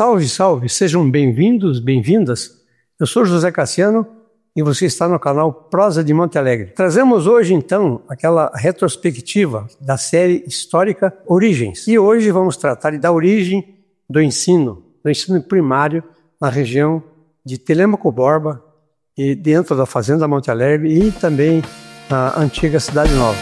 Salve, salve! Sejam bem-vindos, bem-vindas. Eu sou José Cassiano e você está no canal Prosa de Monte Alegre. Trazemos hoje, então, aquela retrospectiva da série histórica Origens. E hoje vamos tratar da origem do ensino primário na região de Telêmaco Borba e dentro da Fazenda Monte Alegre e também na antiga Cidade Nova.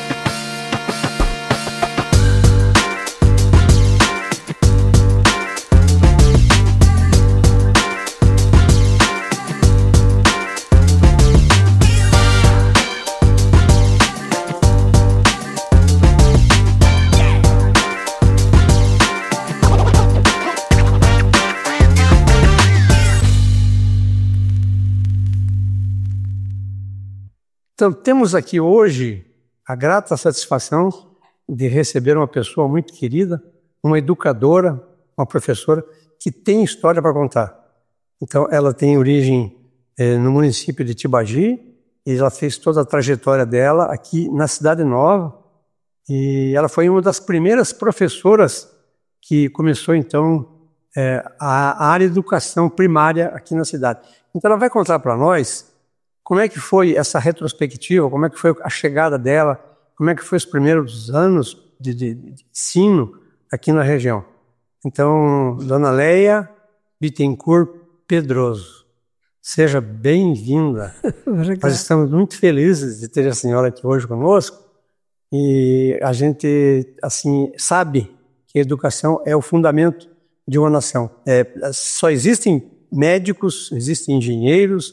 Então, temos aqui hoje a grata satisfação de receber uma pessoa muito querida, uma educadora, uma professora que tem história para contar. Então, ela tem origem no município de Tibagi e ela fez toda a trajetória dela aqui na Cidade Nova e ela foi uma das primeiras professoras que começou, então, a área de educação primária aqui na cidade. Então, ela vai contar para nós como é que foi essa retrospectiva, como é que foi a chegada dela, como é que foi os primeiros anos de ensino aqui na região. Então, Dona Leia Bittencourt Pedroso, seja bem-vinda. Nós estamos muito felizes de ter a senhora aqui hoje conosco e a gente, assim, sabe que a educação é o fundamento de uma nação. Só existem médicos, existem engenheiros,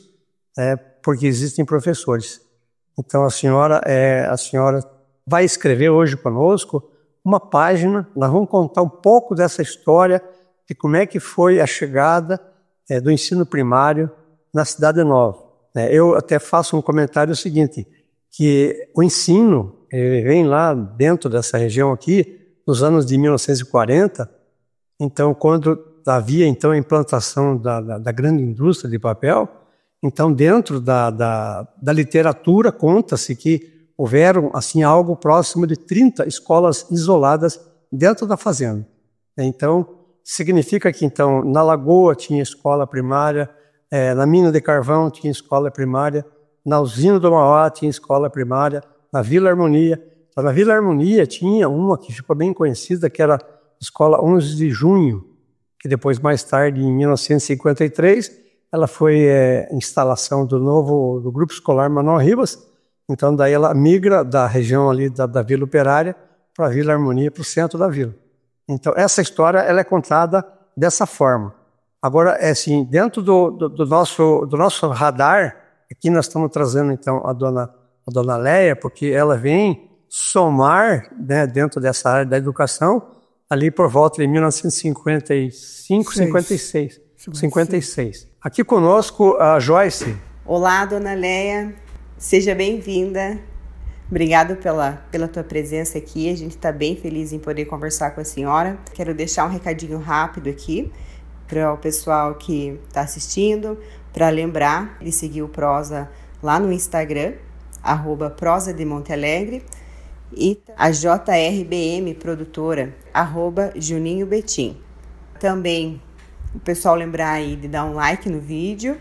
porque existem professores. Então a senhora vai escrever hoje conosco uma página, nós vamos contar um pouco dessa história de como é que foi a chegada do ensino primário na Cidade Nova. Eu até faço um comentário seguinte, que o ensino vem lá dentro dessa região aqui, nos anos de 1940, então quando havia então, a implantação da grande indústria de papel. Então, dentro da literatura, conta-se que houveram assim, algo próximo de 30 escolas isoladas dentro da fazenda. Então, significa que então, na Lagoa tinha escola primária, na Mina de Carvão tinha escola primária, na Usina do Mauá tinha escola primária, na Vila Harmonia. Então, na Vila Harmonia tinha uma que ficou bem conhecida, que era a Escola 11 de Junho, que depois, mais tarde, em 1953, ela foi instalação do Grupo Escolar Manuel Ribas, então daí ela migra da região ali da Vila Operária para a Vila Harmonia, para o centro da vila. Então essa história ela é contada dessa forma. Agora, assim, dentro do nosso radar, aqui nós estamos trazendo então a dona Leia, porque ela vem somar, né, dentro dessa área da educação, ali por volta de 1955, 56. Aqui conosco a Joyce. Olá, Dona Leia, seja bem-vinda. Obrigado pela tua presença aqui, a gente está bem feliz em poder conversar com a senhora. Quero deixar um recadinho rápido aqui para o pessoal que está assistindo, para lembrar de seguir o Prosa lá no Instagram, @Prosa de Monte Alegre, e a JRBM Produtora, @Juninho Betim. Também o pessoal lembrar aí de dar um like no vídeo,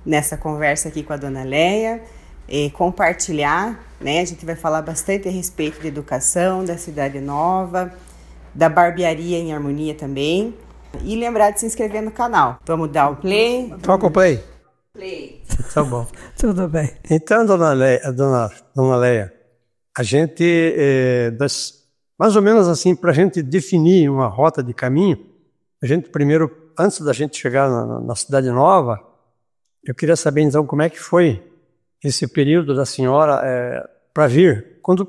nessa conversa aqui com a Dona Leia, compartilhar, né? A gente vai falar bastante a respeito de educação, da Cidade Nova, da barbearia em Harmonia também. E lembrar de se inscrever no canal. Vamos dar o play? Toca o play. Play. Tá bom. Tudo bem. Então, Dona Leia, a gente, mais ou menos assim, para a gente definir uma rota de caminho, a gente primeiro, antes da gente chegar na Cidade Nova, eu queria saber então como é que foi esse período da senhora para vir, quando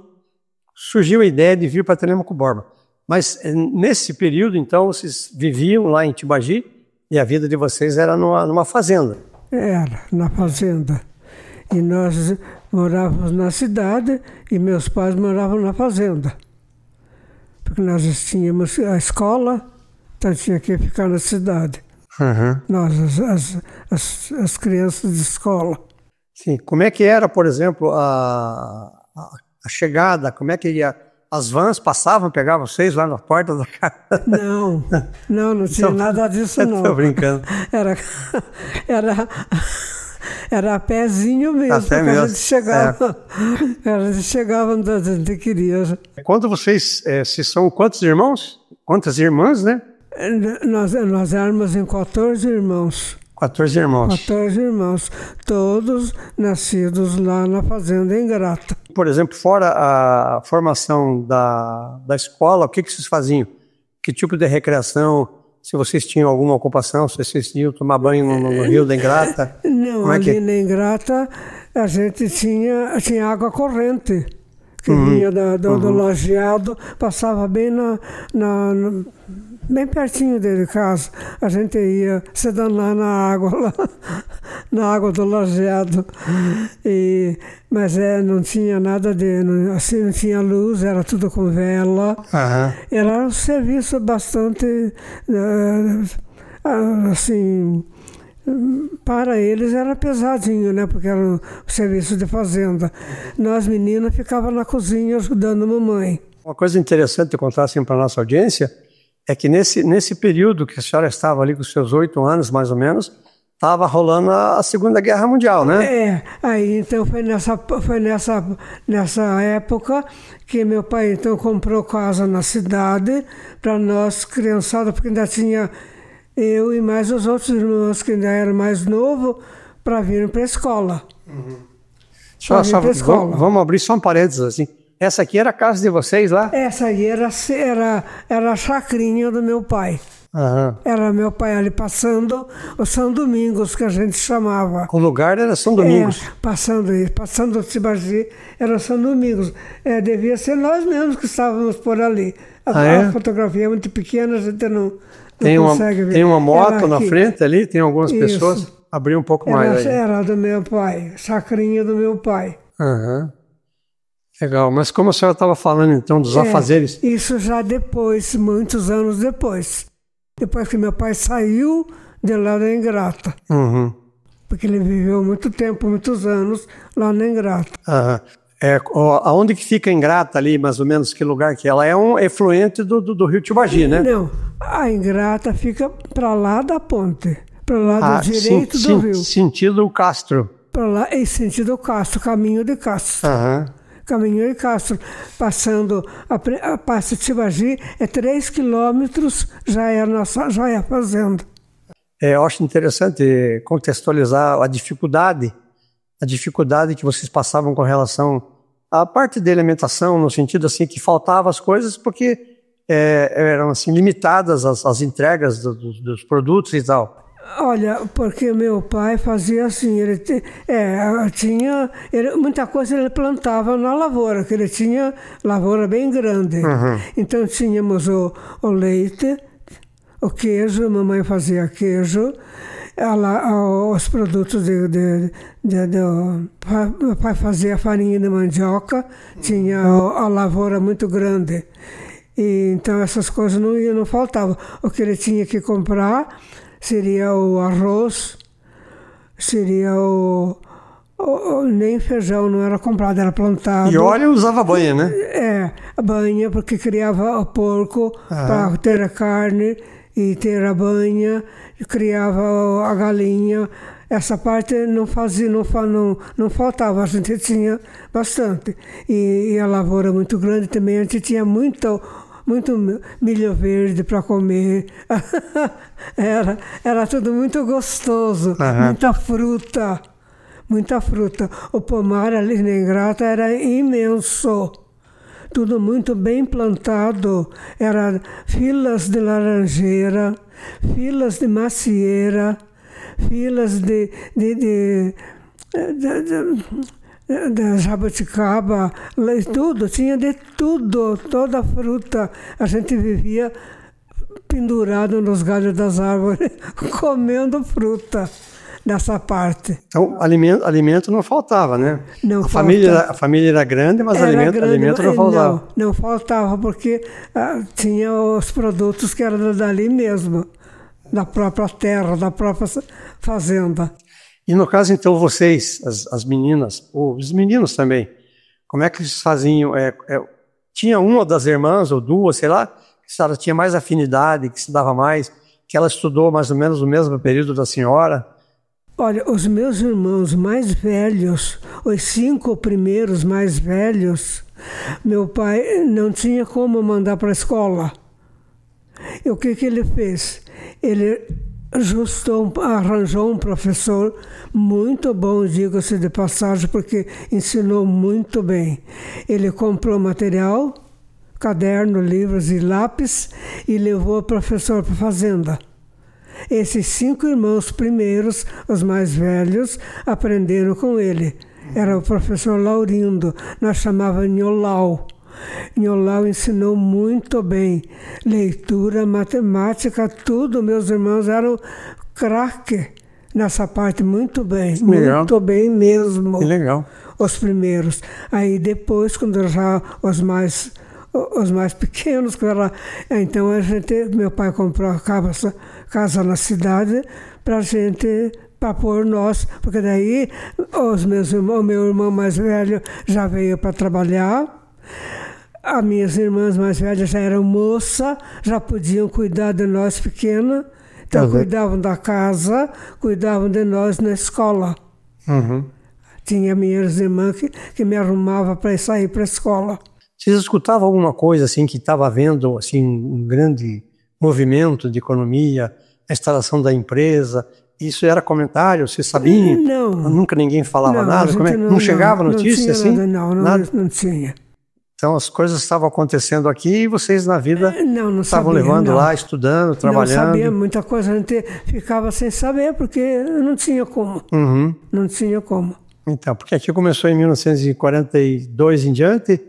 surgiu a ideia de vir para Telêmaco Borba. Mas nesse período, então, vocês viviam lá em Tibagi e a vida de vocês era numa fazenda. Era, na fazenda. E nós morávamos na cidade e meus pais moravam na fazenda. Porque nós tínhamos a escola, então tinha que ficar na cidade. Uhum. Nós, as crianças de escola. Sim. Como é que era, por exemplo, a chegada? Como é que as vans passavam, pegavam vocês lá na porta da casa? Não tinha nada disso, não. Estou brincando. Era a pezinho mesmo, a pé mesmo. A gente chegava onde a gente queria. Quando vocês, se são quantos irmãos? Quantas irmãs, né? Nós éramos em 14 irmãos. 14 irmãos. 14 irmãos, todos nascidos lá na Fazenda Ingrata. Por exemplo, fora a formação da escola, o que vocês faziam? Que tipo de recreação? Se vocês tinham alguma ocupação, se vocês iam tomar banho no Rio da Ingrata? Não, ali na Ingrata a gente tinha água corrente, que vinha do lajeado, passava bem bem pertinho de casa. A gente ia se danar na água do lajeado. Mas não tinha nada assim, não tinha luz, era tudo com vela. Era um serviço bastante, assim, para eles era pesadinho, né? Porque era um serviço de fazenda. Nós meninas ficávamos na cozinha ajudando a mamãe. Uma coisa interessante de contar assim para a nossa audiência é que nesse período que a senhora estava ali com os seus 8 anos, mais ou menos, estava rolando a Segunda Guerra Mundial, né? Aí então foi nessa época que meu pai então comprou casa na cidade para nós, criançada, porque ainda tinha eu e mais os outros irmãos que ainda eram mais novos para vir para a escola. Vamos abrir só um parênteses assim. Essa aqui era a casa de vocês lá? Essa aí era a chacrinha do meu pai. Era meu pai ali passando o São Domingos, que a gente chamava. O lugar era São Domingos? Passando o Tibagi, era São Domingos. Devia ser nós mesmos que estávamos por ali. A fotografia é muito pequena, a gente não consegue ver. Tem uma moto na frente ali, tem algumas pessoas. Abrir um pouco mais aí. Era do meu pai, chacrinha do meu pai. Legal, mas como a senhora estava falando então dos afazeres? Isso já depois, muitos anos depois. Depois que meu pai saiu de lá da Ingrata. Porque ele viveu muito tempo, muitos anos lá na Ingrata. Aonde que fica a Ingrata ali, mais ou menos, que lugar que ela é um efluente do rio Tibagi, né? Não, a Ingrata fica para lá da ponte, para o lado direito do rio. Sentido Castro. Para lá, em sentido Castro, caminho de Castro. Caminho de Castro, passando a Passo Tibagi, 3 quilômetros, já é a fazenda. Eu acho interessante contextualizar a dificuldade que vocês passavam com relação à parte de alimentação, no sentido assim que faltavam as coisas porque eram assim limitadas as entregas dos produtos e tal. Olha, porque meu pai fazia assim, muita coisa ele plantava na lavoura, que ele tinha lavoura bem grande. Então tínhamos o leite, o queijo, a mamãe fazia queijo, os produtos meu pai fazia farinha de mandioca, tinha a lavoura muito grande. E então essas coisas não faltavam. O que ele tinha que comprar seria o arroz, seria nem feijão não era comprado, era plantado. E óleo usava banha, né? A banha, porque criava o porco para ter a carne e ter a banha, criava a galinha. Essa parte não faltava, a gente tinha bastante. E a lavoura muito grande também, a gente tinha muito milho verde para comer. Era tudo muito gostoso, muita fruta. O pomar ali na Ingrata era imenso, tudo muito bem plantado. Era filas de laranjeira, filas de macieira, filas de jabuticaba, tudo, tinha de tudo, toda a fruta. A gente vivia pendurado nos galhos das árvores, comendo fruta nessa parte. Então, alimento não faltava, né? Não a família era grande, mas alimento não faltava. Não faltava, porque tinha os produtos que eram dali mesmo, da própria terra, da própria fazenda. E no caso, então, vocês, as meninas, ou os meninos também, como é que eles faziam? tinha uma das irmãs, ou duas, sei lá, que a senhora tinha mais afinidade, que se dava mais, que ela estudou mais ou menos no mesmo período da senhora? Olha, os meus irmãos mais velhos, os 5 primeiros mais velhos, meu pai não tinha como mandar para a escola. E o que ele fez? Ele arranjou um professor muito bom, diga-se de passagem, porque ensinou muito bem. Ele comprou material, caderno, livros e lápis e levou o professor para a fazenda. Esses 5 irmãos primeiros, os mais velhos, aprenderam com ele. Era o professor Laurindo, nós chamávamos Nholau. Nholau ensinou muito bem, leitura, matemática, tudo. Meus irmãos eram craque nessa parte, muito bem, Legal. muito bem mesmo. Que legal. Os primeiros. Aí depois, quando já os mais pequenos, então meu pai comprou a casa na cidade para pôr nós, porque daí o meu irmão mais velho já veio para trabalhar. As minhas irmãs mais velhas já eram moça, já podiam cuidar de nós pequenas, então cuidavam da casa, cuidavam de nós na escola. Uhum. Tinha minhas irmãs que me arrumavam para sair para a escola. Vocês escutavam alguma coisa assim que estava havendo assim, um grande movimento de economia, a instalação da empresa? Isso era comentário? Vocês sabiam? Não. Nunca ninguém falava nada? Não chegava notícia assim? Nada, não tinha. Então as coisas estavam acontecendo aqui e vocês na vida não estavam sabia, levando não. lá, estudando, trabalhando. Não sabia muita coisa, a gente ficava sem saber, porque não tinha como. Uhum. Não tinha como. Então, porque aqui começou em 1942 em diante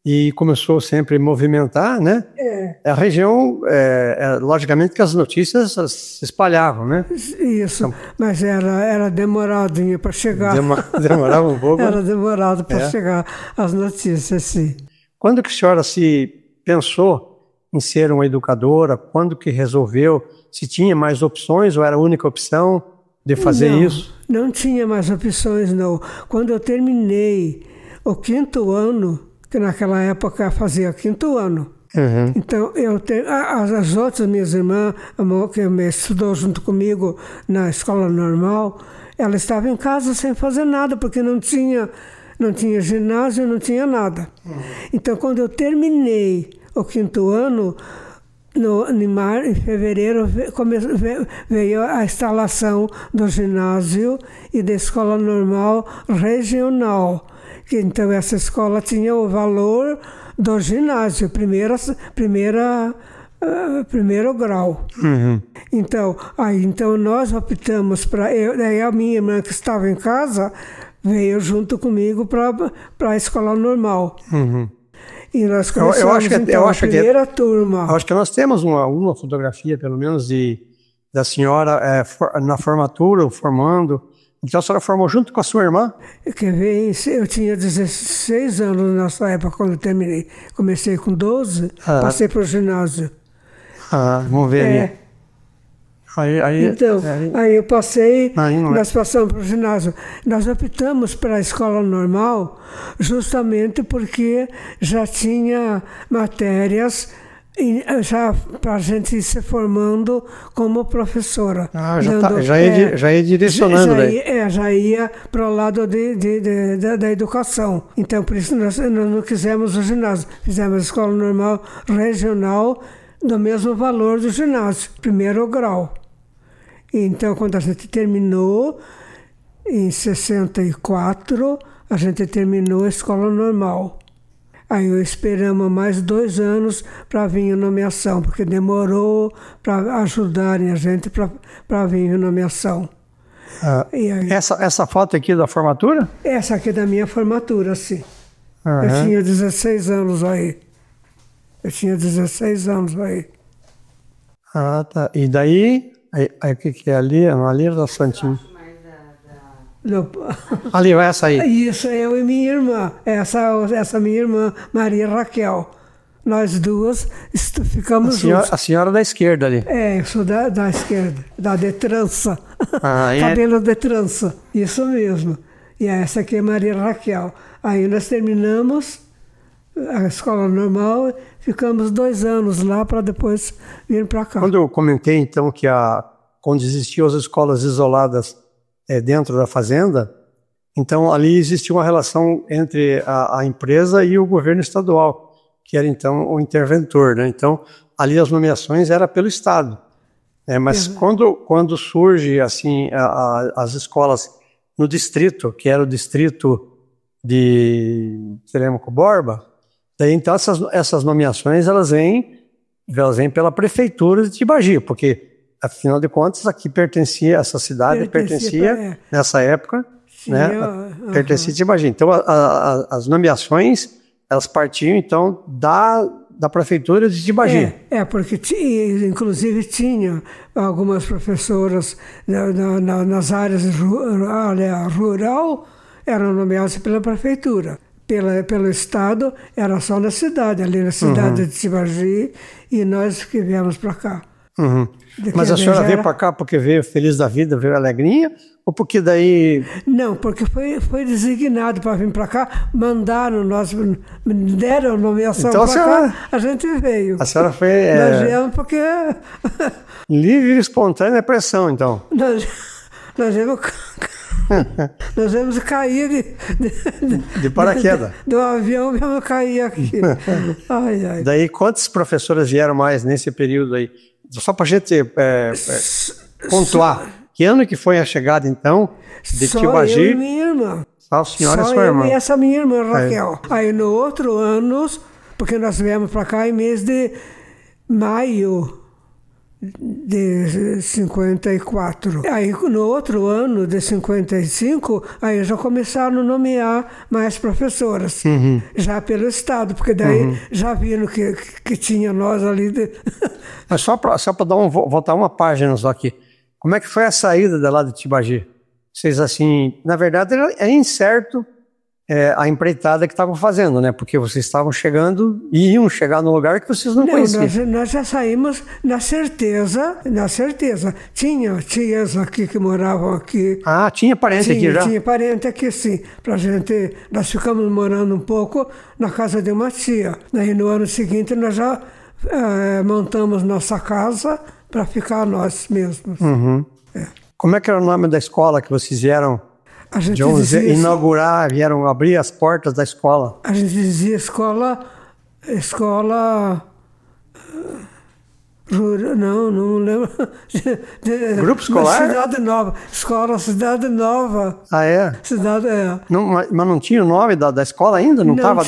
e começou sempre a movimentar, né? A região, logicamente que as notícias se espalhavam, né? Isso, então, mas era demoradinho para chegar. Demorava um pouco. Era demorado para chegar as notícias, sim. Quando que a senhora se pensou em ser uma educadora? Quando que resolveu? Se tinha mais opções ou era a única opção de fazer isso? Não tinha mais opções, não. Quando eu terminei o 5º ano, que naquela época fazia 5º ano, então as outras minhas irmãs, que estudou junto comigo na escola normal, ela estava em casa sem fazer nada, porque não tinha ginásio, não tinha nada. Então, quando eu terminei o 5º ano, em fevereiro veio a instalação do ginásio e da escola normal regional. Então, essa escola tinha o valor do ginásio, primeiro grau. Então nós optamos daí a minha irmã que estava em casa veio junto comigo para a escola normal. E nós começamos a primeira turma. Eu acho que nós temos uma fotografia, pelo menos, da senhora na formatura, formando. Então a senhora formou junto com a sua irmã? Eu tinha 16 anos nessa época quando eu terminei. Comecei com 12, passei para o ginásio. Vamos ver aí. Aí eu passei, nós passamos para o ginásio. Nós optamos para a escola normal justamente porque já tinha matérias já para a gente ir se formando como professora. Já ia direcionando daí. Já ia para o lado da educação. Então, por isso nós não quisemos o ginásio. Fizemos a escola normal regional do mesmo valor do ginásio, primeiro grau. Então, quando a gente terminou, em 64, a gente terminou a escola normal. Aí esperamos mais 2 anos para vir a nomeação, porque demorou para ajudarem a gente para vir a nomeação. Essa foto aqui da formatura? Essa aqui é da minha formatura, sim. Eu tinha 16 anos aí. Tá. E daí, o que é ali? Ali é da Santinho. Ali, vai essa aí. Isso, eu e minha irmã. Essa minha irmã, Maria Raquel. Nós duas ficamos juntos. A senhora da esquerda ali. Eu sou da esquerda, da de trança. Cabelo de trança, isso mesmo. E essa aqui é Maria Raquel. Aí nós terminamos a escola normal, ficamos 2 anos lá para depois vir para cá. Quando eu comentei, então, que quando existiam as escolas isoladas dentro da fazenda, então ali existia uma relação entre a empresa e o governo estadual, que era então o interventor, né? Então, ali as nomeações eram pelo Estado. Mas quando surge assim as escolas no distrito, que era o distrito de Telêmaco Borba, daí então essas nomeações elas vêm pela prefeitura de Tibagi, porque afinal de contas aqui essa cidade pertencia nessa época, né, pertencia a Tibagi. Então as nomeações elas partiam então da prefeitura de Tibagi. Porque inclusive tinha algumas professoras nas áreas rural, eram nomeadas pela prefeitura. Pelo Estado, era só na cidade, ali na cidade de Tibagi, e nós que viemos para cá. Mas a senhora veio para cá porque veio feliz da vida, veio alegrinha? Ou porque daí... Não, porque foi designado para vir para cá, mandaram nós, me deram nomeação então, para cá, a gente veio. A senhora foi... Nós viemos porque... Livre e espontânea pressão, então. Nós viemos cair de paraquedas. Do avião, viemos cair aqui. Ai. Daí, quantas professoras vieram mais nesse período aí? Só para a gente pontuar. Que ano que foi a chegada, então, de Tibagi? Só eu e minha irmã. Só a senhora e sua irmã. Só eu e essa minha irmã, Raquel. Aí no outro ano, porque nós viemos para cá em mês de maio de 54. Aí no outro ano, de 55, aí já começaram a nomear mais professoras, já pelo Estado, porque daí já viram que tinha nós ali. Mas só para voltar uma página só aqui. Como é que foi a saída de lá de Tibagi? Vocês, assim, na verdade, é incerto a empreitada que estavam fazendo, né? Porque vocês estavam chegando e iam chegar num lugar que vocês não conheciam. Nós já saímos na certeza. Tinha tias aqui que moravam aqui. Ah, tinha parente aqui já? Tinha parente aqui, sim. Nós ficamos morando um pouco na casa de uma tia. Daí no ano seguinte nós já montamos nossa casa para ficar nós mesmos. Como é que era o nome da escola que vocês vieram? A gente dizia inaugurar, vieram abrir as portas da escola. A gente dizia escola não lembro. Grupo escolar? Cidade Nova. Escola Cidade Nova. Ah, é? Não, mas não tinha o nome da escola ainda? Não estava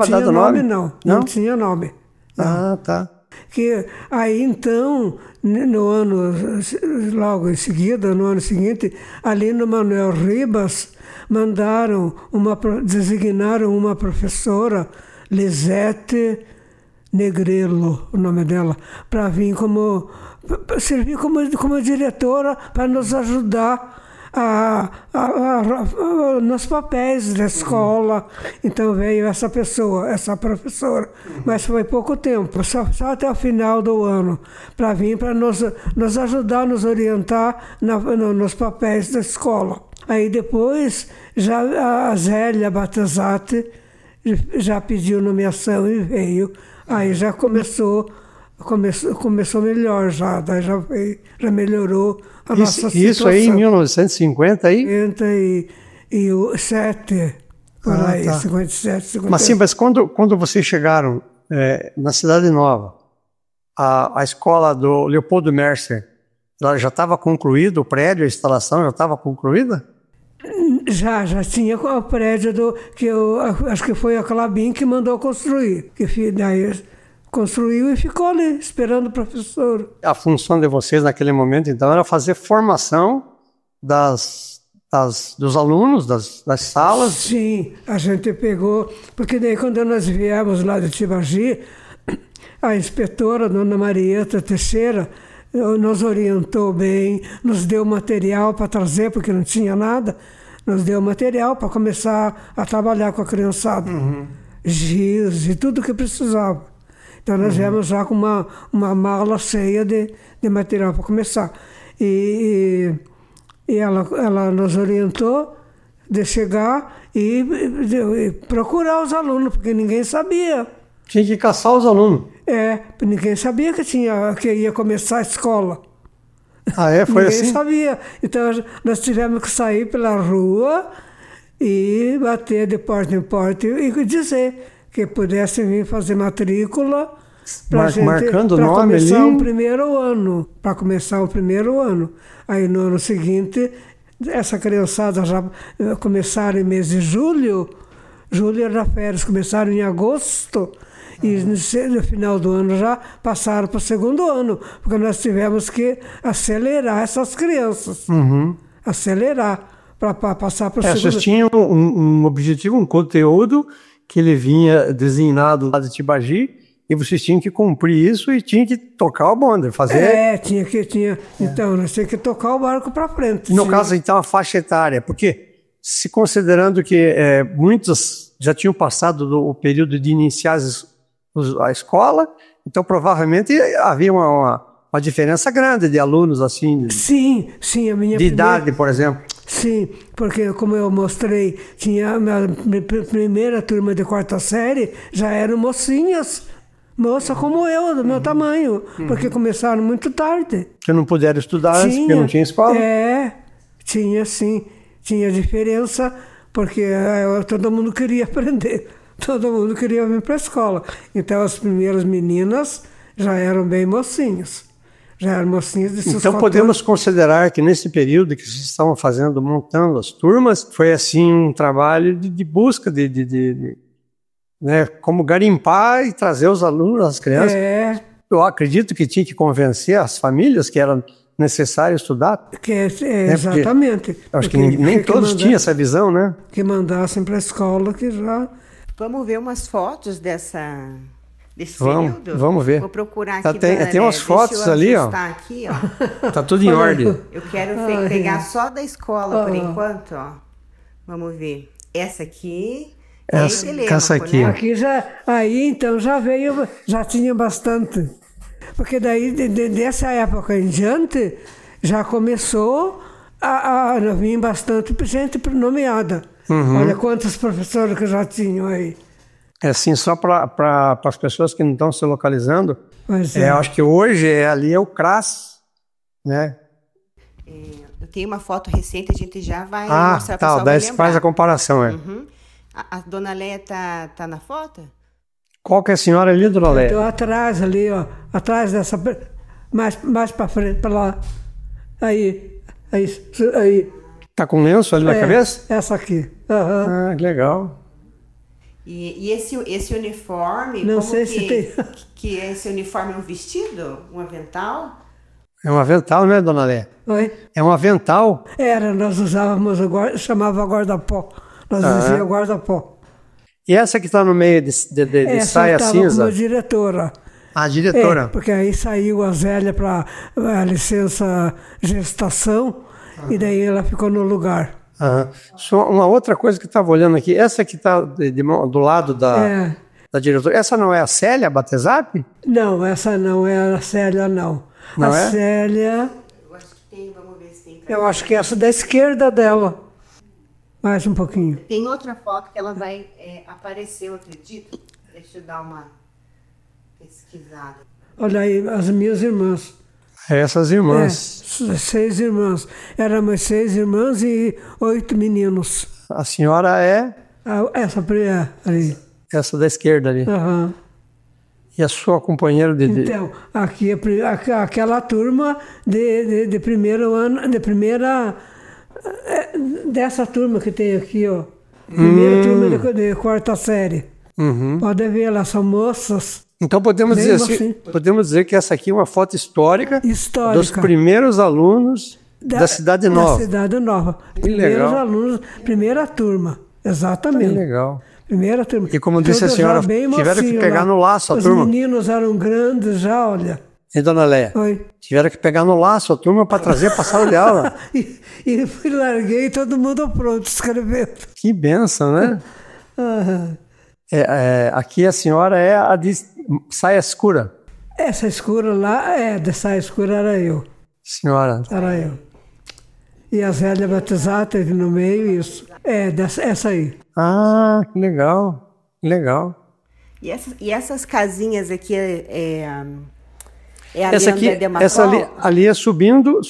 dado nome? Não tinha nome. Ah, tá. Que aí então, no ano seguinte, ali no Manuel Ribas, designaram uma professora, Lisete Negrello, o nome dela, para vir servir como diretora para nos ajudar nos papéis da escola. Então veio essa professora, mas foi pouco tempo, só até o final do ano, para vir para nos ajudar, nos orientar nos papéis da escola. Aí depois já a Zélia Batezati já pediu nomeação e veio. Aí já começou melhor já, daí já melhorou a nossa situação. Isso aí em 1950 aí? 57, por aí, tá. 57, 58. Mas sim, mas quando vocês chegaram na Cidade Nova, a escola do Leopoldo Mercer, ela já estava concluída, o prédio, a instalação já estava concluída? Já tinha o prédio que acho que foi a Clabin que mandou construir, que daí construiu e ficou ali, esperando o professor. A função de vocês naquele momento, então, era fazer formação dos alunos, das salas? Sim, a gente pegou, porque daí quando nós viemos lá de Tibagi, a inspetora, dona Marieta Teixeira, nos orientou bem, nos deu material para trazer, porque não tinha nada, nos deu material para começar a trabalhar com a criançada. Giz e tudo que precisava. Então nós viemos já com uma mala cheia de material para começar. E ela nos orientou, de chegar e procurar os alunos, porque ninguém sabia. Tinha que caçar os alunos. Ninguém sabia que ia começar a escola. Ah, foi ninguém assim? Ninguém sabia. Então nós tivemos que sair pela rua e bater de porta em porta e dizer que pudessem vir fazer matrícula para marcando o nome começar ali. Para começar o primeiro ano. Aí no ano seguinte, essa criançada já começaram em mês de julho. Julho era férias, começaram em agosto. E no final do ano já passaram para o segundo ano, porque nós tivemos que acelerar essas crianças. Acelerar para passar para o segundo ano. Vocês tinham um objetivo, um conteúdo que ele vinha designado lá de Tibagi, e vocês tinham que cumprir isso e tinham que tocar o bonde, fazer... Então, nós tínhamos que tocar o barco para frente. No caso, então, a faixa etária, porque se considerando que muitos já tinham passado o período de iniciar a escola, então provavelmente havia uma diferença grande de alunos, assim... Sim, a minha idade, por exemplo. Sim, porque como eu mostrei, tinha a minha primeira turma de quarta série, já eram mocinhas, moça como eu, do meu tamanho, porque começaram muito tarde. Que não puderam estudar antes, porque não tinha escola? Tinha sim, tinha diferença, porque todo mundo queria aprender, todo mundo queria vir para a escola. Então as primeiras meninas já eram bem mocinhas. Já eram mocinhas de seus Então 14... podemos considerar que nesse período que vocês estavam fazendo, montando as turmas, foi assim um trabalho de busca, né, como garimpar e trazer os alunos, as crianças. Eu acredito que tinha que convencer as famílias que era necessário estudar. Exatamente. Acho que nem todos tinham essa visão, né? Que mandassem para a escola que já... Vamos ver umas fotos desse período? Vamos ver. Vou procurar aqui. Tem umas fotos ali, ó. Aqui, ó. Tá tudo em ordem. Eu quero pegar só da escola por enquanto, ó. Vamos ver. Essa aqui. Essa aqui. Né? Aqui então já veio, já tinha bastante. Porque daí, dessa época em diante, já começou a vir bastante gente nomeada. Olha quantos professores que já tinham aí. Assim, só para as pessoas que não estão se localizando, eu acho que hoje ali é o CRAS, né? Eu tenho uma foto recente, a gente já vai mostrar para o pessoal. Daí faz a comparação, A dona Leia tá na foto? Qual que é a senhora ali, dona Leia? Estou atrás ali, ó. Atrás dessa... Mais para frente, para lá. Aí. Tá com lenço ali na cabeça? Essa aqui. Ah, que legal. E esse uniforme... Não sei se tem... Que esse uniforme é um vestido? Um avental? É um avental, né, dona Leia? Oi? É um avental? Nós usávamos chamava guarda-pó. Nós dizíamos guarda-pó. E essa que está no meio de saia cinza? Como diretora. A diretora. Porque aí saiu a Zélia para a licença gestação e daí ela ficou no lugar. Só uma outra coisa que eu estava olhando aqui, essa que está do lado da diretora, essa não é a Célia Batezap? Não, essa não é a Célia, não. Não a Célia... Eu acho que tem, vamos ver se tem. Eu acho que essa da esquerda dela. Mais um pouquinho. Tem outra foto que ela vai aparecer, eu acredito. Deixa eu dar uma pesquisada. Olha aí, as minhas irmãs. Essas irmãs. 6 irmãs. Éramos 6 irmãs e 8 meninos. A senhora é? Essa ali. Essa da esquerda ali. E a sua companheira de... Então, aqui aquela turma de primeiro ano, dessa turma que tem aqui, ó. Primeira turma de quarta série. Pode ver, elas são moças. Então podemos dizer que essa aqui é uma foto histórica. Dos primeiros alunos da Cidade Nova. Da Cidade Nova. Primeiros alunos, primeira turma, exatamente. Que legal. Primeira turma. E como disse a senhora, tiveram que pegar no laço a turma. Os meninos eram grandes já, olha. E dona Leia? Oi. Tiveram que pegar no laço a turma para trazer para a sala de aula. e fui, larguei todo mundo pronto, escrevendo. Que bênção, né? Aqui a senhora é a de saia escura. Essa escura lá, de saia escura era eu. Senhora. Era eu. E a Zélia batizada teve no meio isso. Essa aí. Ah, que legal, que legal. E essas casinhas aqui ali Essa aqui, onde é essa ali é subindo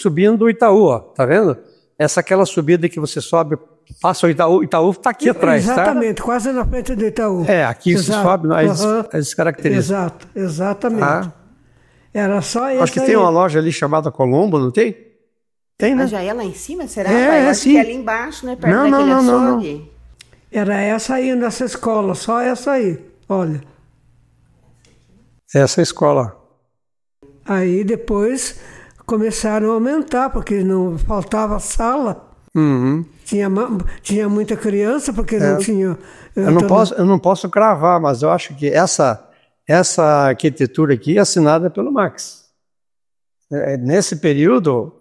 o Itaú, ó, tá vendo? Essa é aquela subida que você sobe, passa o Itaú tá aqui atrás, exatamente, tá? Quase na frente do Itaú. Aqui você sobe, as características. Exatamente. Ah. Era só essa. Acho que tem uma loja ali chamada Colombo, não tem? Tem, né? Mas já é lá em cima, será? Eu acho sim. que é ali embaixo, né? Perto daquele açougue. Não. Era essa aí nessa escola, só essa aí, olha. Essa escola. Aí depois começaram a aumentar, porque não faltava sala. Uhum. Tinha muita criança, porque não tinha... Eu não posso cravar, mas eu acho que essa arquitetura aqui é assinada pelo Max. Nesse período,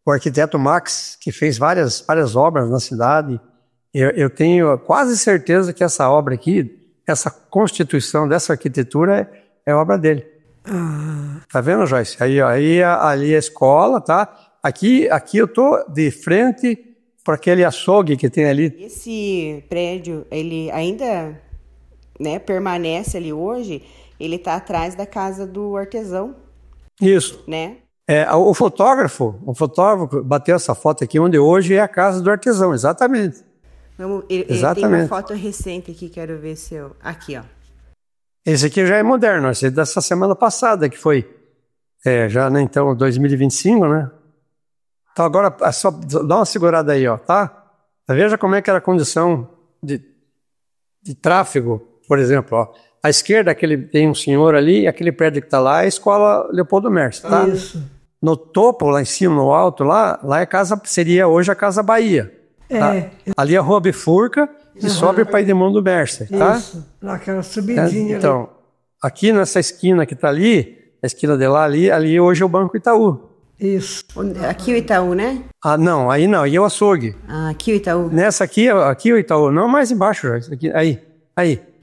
o arquiteto Max, que fez várias obras na cidade, eu tenho quase certeza que essa obra aqui, essa constituição dessa arquitetura é obra dele. Tá vendo, Joyce? Aí ali a escola, tá? Aqui eu tô de frente para aquele açougue que tem ali. Esse prédio, ele ainda, né, permanece ali hoje, ele tá atrás da casa do artesão. Isso. Né? O fotógrafo bateu essa foto aqui, onde hoje é a casa do artesão, exatamente. Tem uma foto recente aqui, quero ver se eu... Aqui, ó. Esse aqui já é moderno, esse é dessa semana passada, que foi já, né, então, 2025, né? Então agora, só dá uma segurada aí, ó, tá? Veja como é que era a condição de tráfego, por exemplo, ó. À esquerda, tem um senhor ali, e aquele prédio que está lá é a Escola Leopoldo Mércio, tá? Isso. No topo, lá em cima, no alto, lá seria hoje a Casa Bahia. Tá? Ali é a Rua Bifurca e sobe para Edmundo Mércio, tá? Isso, naquela subidinha então, ali. Aqui nessa esquina que está ali, a esquina de lá, ali hoje é o Banco Itaú. Isso. Aqui o Itaú, né? Não, aí é o açougue. Aqui o Itaú. Nessa aqui o Itaú, não mais embaixo, aqui, aí.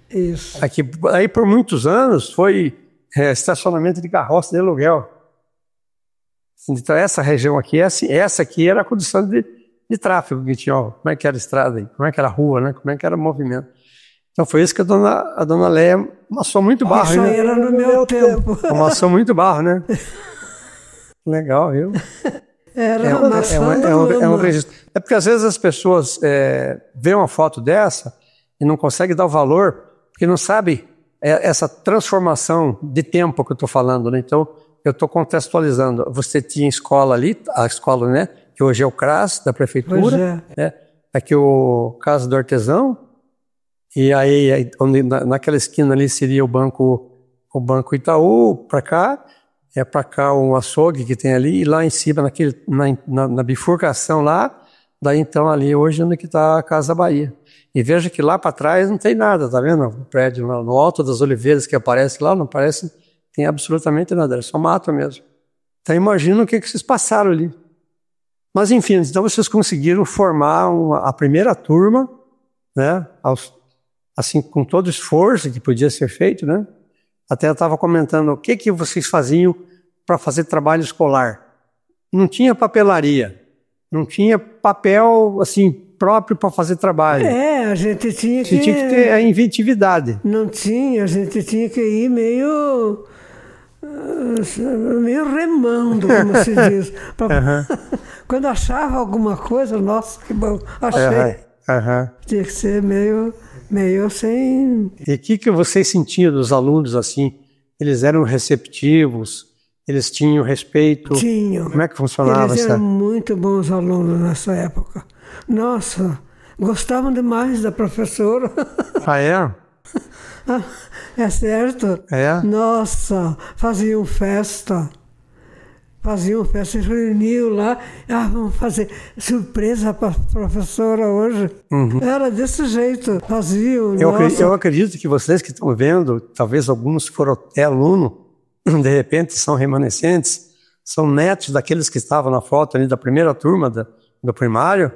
Isso. Aí por muitos anos foi estacionamento de carroça de aluguel. Então essa região aqui, essa aqui era a condição de tráfego que tinha, ó, como é que era a estrada aí, como é que era a rua, né? Como é que era o movimento. Então foi isso que a dona Léia amassou muito barro. Isso aí era no meu tempo. Amassou muito barro, né? Legal, viu? Era um registro. É porque às vezes as pessoas veem uma foto dessa e não conseguem dar o valor, porque não sabe essa transformação de tempo que eu estou falando, né? Então, eu estou contextualizando. Você tinha escola ali, a escola, né? Que hoje é o CRAS, da prefeitura. Né? Aqui o Casa do Artesão. E aí naquela esquina ali seria o Banco Itaú, para cá. Para cá um açougue que tem ali. E lá em cima, na bifurcação lá, daí então ali hoje onde que está a Casa Bahia. E veja que lá para trás não tem nada, tá vendo? O prédio no Alto das Oliveiras que aparece lá, não parece, tem absolutamente nada, é só mato mesmo. Então imagina o que vocês passaram ali. Mas enfim, então vocês conseguiram formar a primeira turma, né? Assim, com todo o esforço que podia ser feito, né? Até eu estava comentando o que vocês faziam para fazer trabalho escolar. Não tinha papelaria, não tinha papel assim próprio para fazer trabalho. A gente tinha que... Você tinha que ter a inventividade. Não tinha, a gente tinha que ir meio remando, como se diz. Quando achava alguma coisa, nossa, que bom, achei. Tinha que ser meio sem... E o que vocês sentiam dos alunos assim? Eles eram receptivos? Eles tinham respeito? Tinham. Como é que funcionava? Eles eram muito bons alunos nessa época. Nossa, gostavam demais da professora. É? É certo? Nossa, faziam festa, se reuniam lá. Vamos fazer surpresa para a professora hoje. Era desse jeito, faziam. Eu acredito que vocês que estão vendo, talvez alguns foram até aluno, de repente são remanescentes, são netos daqueles que estavam na foto ali da primeira turma do primário.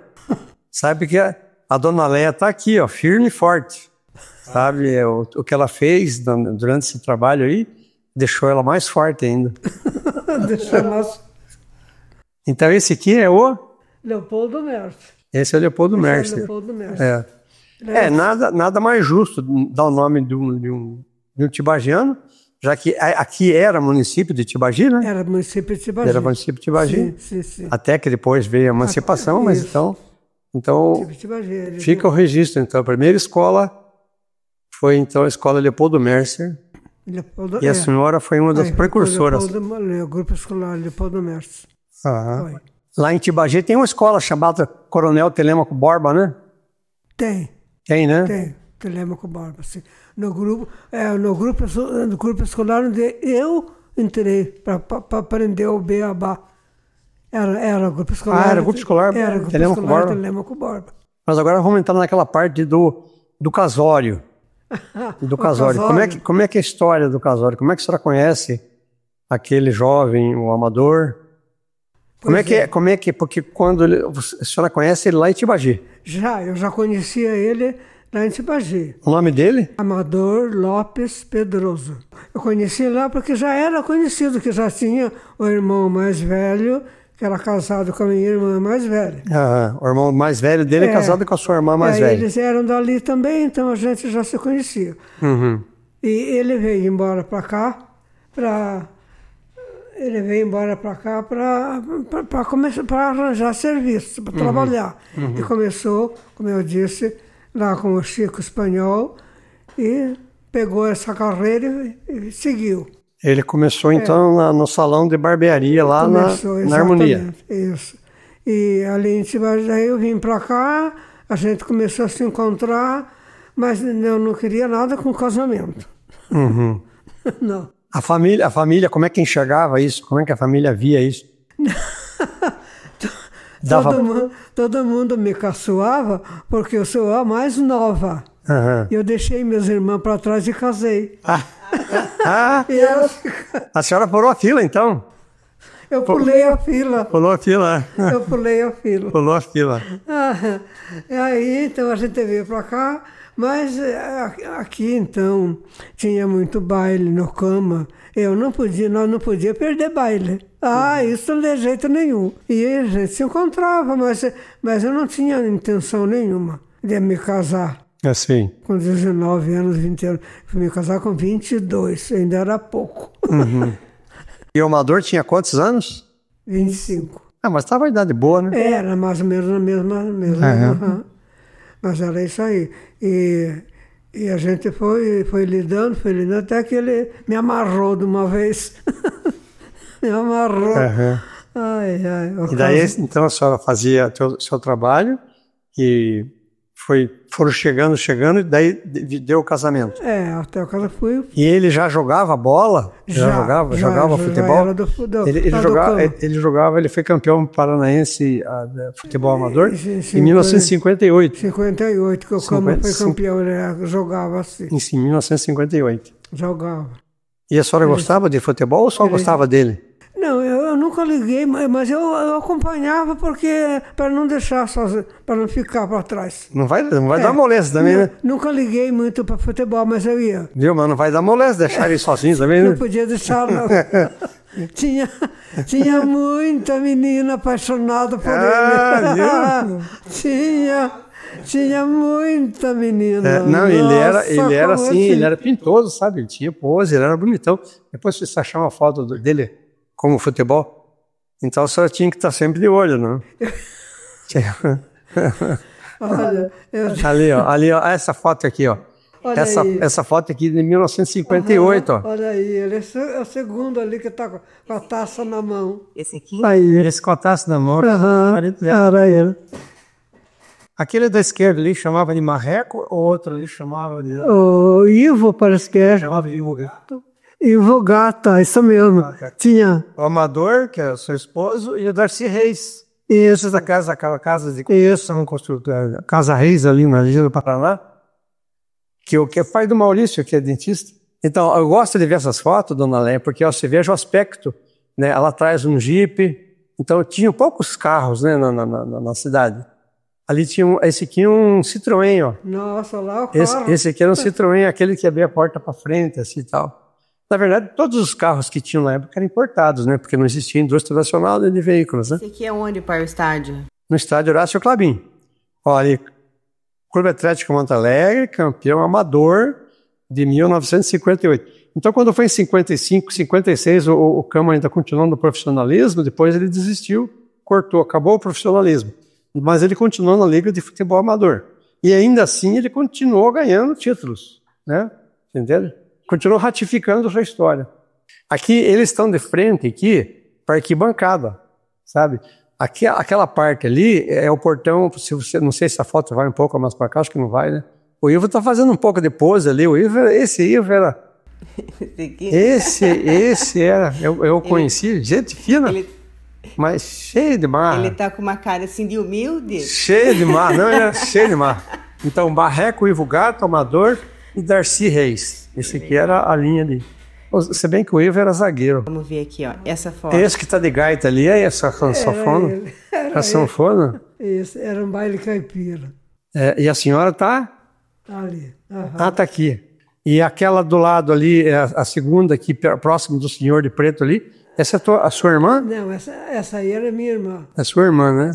Sabe que a dona Léia está aqui, ó, firme e forte. Sabe, o que ela fez durante esse trabalho aí, deixou ela mais forte ainda. Deixou mais... Então esse aqui é Leopoldo Mercer. Esse é Leopoldo Mercer. Leopoldo Mercer. Nada mais justo dar o nome de um tibagiano, já que aqui era município de Tibagi, né? Era município de Tibagi. Era município de Tibagi. Sim. Até que depois veio a emancipação, mas então Tibagi, fica o registro. Então, a primeira escola foi então a escola Leopoldo Mercer. E a senhora foi uma das precursoras. O grupo escolar Leopoldo Mercer. Lá em Tibagi tem uma escola chamada Coronel Telêmaco Borba, né? Tem, né? Tem, Telêmaco Borba, sim. No grupo escolar onde eu entrei para aprender o beabá. Era o grupo escolar. Era o grupo escolar Telêmaco Borba. Mas agora vamos entrar naquela parte do casório. Do casório. Como é que é a história do casório? Como é que a senhora conhece aquele jovem, o amador? Como é que porque quando a senhora conhece ele lá em Tibagi? Eu já conhecia ele lá em Tibagi. O nome dele? Amador Lopes Pedroso. Eu conheci lá porque já era conhecido, que já tinha o irmão mais velho, que era casado com a minha irmã mais velha. O irmão mais velho dele é casado com a sua irmã mais velha. Eles eram dali também, então a gente já se conhecia. Uhum. E ele veio embora para cá para arranjar serviço, para trabalhar. E começou, como eu disse, lá com o Chico Espanhol e pegou essa carreira e seguiu. Ele começou então no salão de barbearia lá na Harmonia. Isso. E ali em Tibagi, daí eu vim para cá, a gente começou a se encontrar, mas eu não queria nada com casamento. Uhum. Não. A família, como é que enxergava isso? Como é que a família via isso? Todo mundo me caçoava porque eu sou a mais nova. Eu deixei meus irmãos para trás e casei. A senhora pulou a fila, então? Eu pulei a fila. Pulou a fila. Eu pulei a fila. Pulou a fila. E aí, então, a gente veio para cá, mas aqui, então, tinha muito baile no cama. Nós não podíamos perder baile. Isso de jeito nenhum. E a gente se encontrava, mas eu não tinha intenção nenhuma de me casar. Assim. Com 19 anos, 20 anos. Fui me casar com 22, ainda era pouco. Uhum. E o amador tinha quantos anos? 25. Mas estava a idade boa, né? Era mais ou menos na mesma. Mas era isso aí. E a gente foi lidando, até que ele me amarrou de uma vez. Me amarrou. E daí, então, a senhora fazia o seu trabalho e foram chegando, e daí deu o casamento. Até o casamento fui. E ele já jogava bola? Jogava futebol? Ele foi campeão paranaense de futebol amador em 1958. 58, que o Cama foi campeão, ele jogava assim. Em 1958. Jogava. E a senhora gostava de futebol ou só gostava dele? Não, eu nunca liguei, mas eu acompanhava para não deixar sozinho, para não ficar para trás. Não vai dar moleza também, né? Nunca liguei muito para futebol, mas eu ia. Viu, mas não vai dar moleza deixar ele sozinho também, né? Não podia deixar, não. Tinha muita menina apaixonada por ele. Tinha muita menina. Ele era assim, ele era pintoso, sabe? Ele tinha pose, ele era bonitão. Depois você achar uma foto dele como futebol, então a senhora tinha que estar sempre de olho, não? Olha, ali, ó, essa foto aqui, ó. Essa foto aqui de 1958, ó. Olha aí, ele é o segundo ali que está com a taça na mão. Esse aqui? Aí, esse com a taça na mão. Era ele. Aquele da esquerda ali chamava de Marreco, ou outro ali chamava de... O Ivo, parece que é. Chamava de Ivo Gato. Ivo Gata, isso mesmo. Tinha. O Amador, que é o seu esposo, e o Darcy Reis. Isso. Aquela casa de construção, Casa Reis ali na Ilha do Paraná, que é pai do Maurício, que é dentista. Então, eu gosto de ver essas fotos, dona Léia, porque você veja o aspecto, né? Ela traz um Jeep, então tinha poucos carros, né, na cidade. Ali esse aqui é um Citroën, ó. Nossa, lá o carro. Esse aqui era um Citroën, aquele que abria a porta para frente, assim e tal. Na verdade, todos os carros que tinham na época eram importados, né? Porque não existia indústria nacional de veículos, né? Esse aqui é onde, pai, o estádio? no estádio Horácio Clabin. Olha, Clube Atlético Monte Alegre, campeão amador de 1958. Então, quando foi em 55, 56, o Cama ainda continuou no profissionalismo, depois ele desistiu, cortou, acabou o profissionalismo. Mas ele continuou na Liga de Futebol Amador. E ainda assim ele continuou ganhando títulos, né? Entendeu? Continuou ratificando sua história. Aqui, eles estão de frente aqui para a arquibancada, sabe? Aqui, aquela parte ali é o portão, se você, não sei se a foto vai um pouco mais para cá, acho que não vai, né? O Ivo está fazendo um pouco de pose ali, esse Ivo era... Esse era, eu conheci, gente fina, mas cheio de marra. Ele tá com uma cara assim de humilde. Cheio de marra, não, ele era cheio de marra. Então, Barreco, Ivo Gato, Amador e Darcy Reis. Esse aqui era a linha ali. Se bem que o Ivo era zagueiro. Vamos ver aqui, ó, essa foto. Esse que tá de gaita ali, é essa sanfona? A sanfona? Esse era um baile caipira. É, e a senhora tá? Ali. Ah, tá aqui. E aquela do lado ali, a segunda aqui, próximo do senhor de preto ali, essa é a sua irmã? Não, essa aí era minha irmã. É sua irmã, né?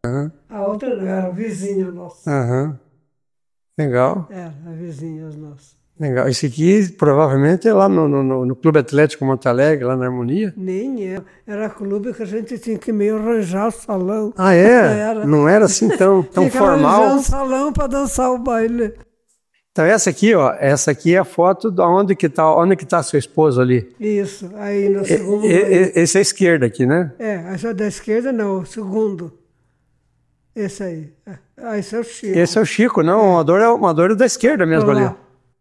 Uhum. A outra não, era a vizinha nossa. Aham. Legal. Era, a vizinha nossa. Legal. Esse aqui provavelmente é lá no Clube Atlético Monte Alegre, lá na Harmonia. Nem é. Era clube que a gente tinha que meio arranjar o salão. Ah, é? Não era assim tão tinha que formal. arranjar um salão para dançar o baile. Então essa aqui é a foto de onde que tá seu esposo ali. Isso, aí no segundo. Esse é a esquerda aqui, né? Essa da esquerda não, o segundo. Esse aí. Esse é o Chico. Esse é o Chico, não, o Amador é da esquerda mesmo ali.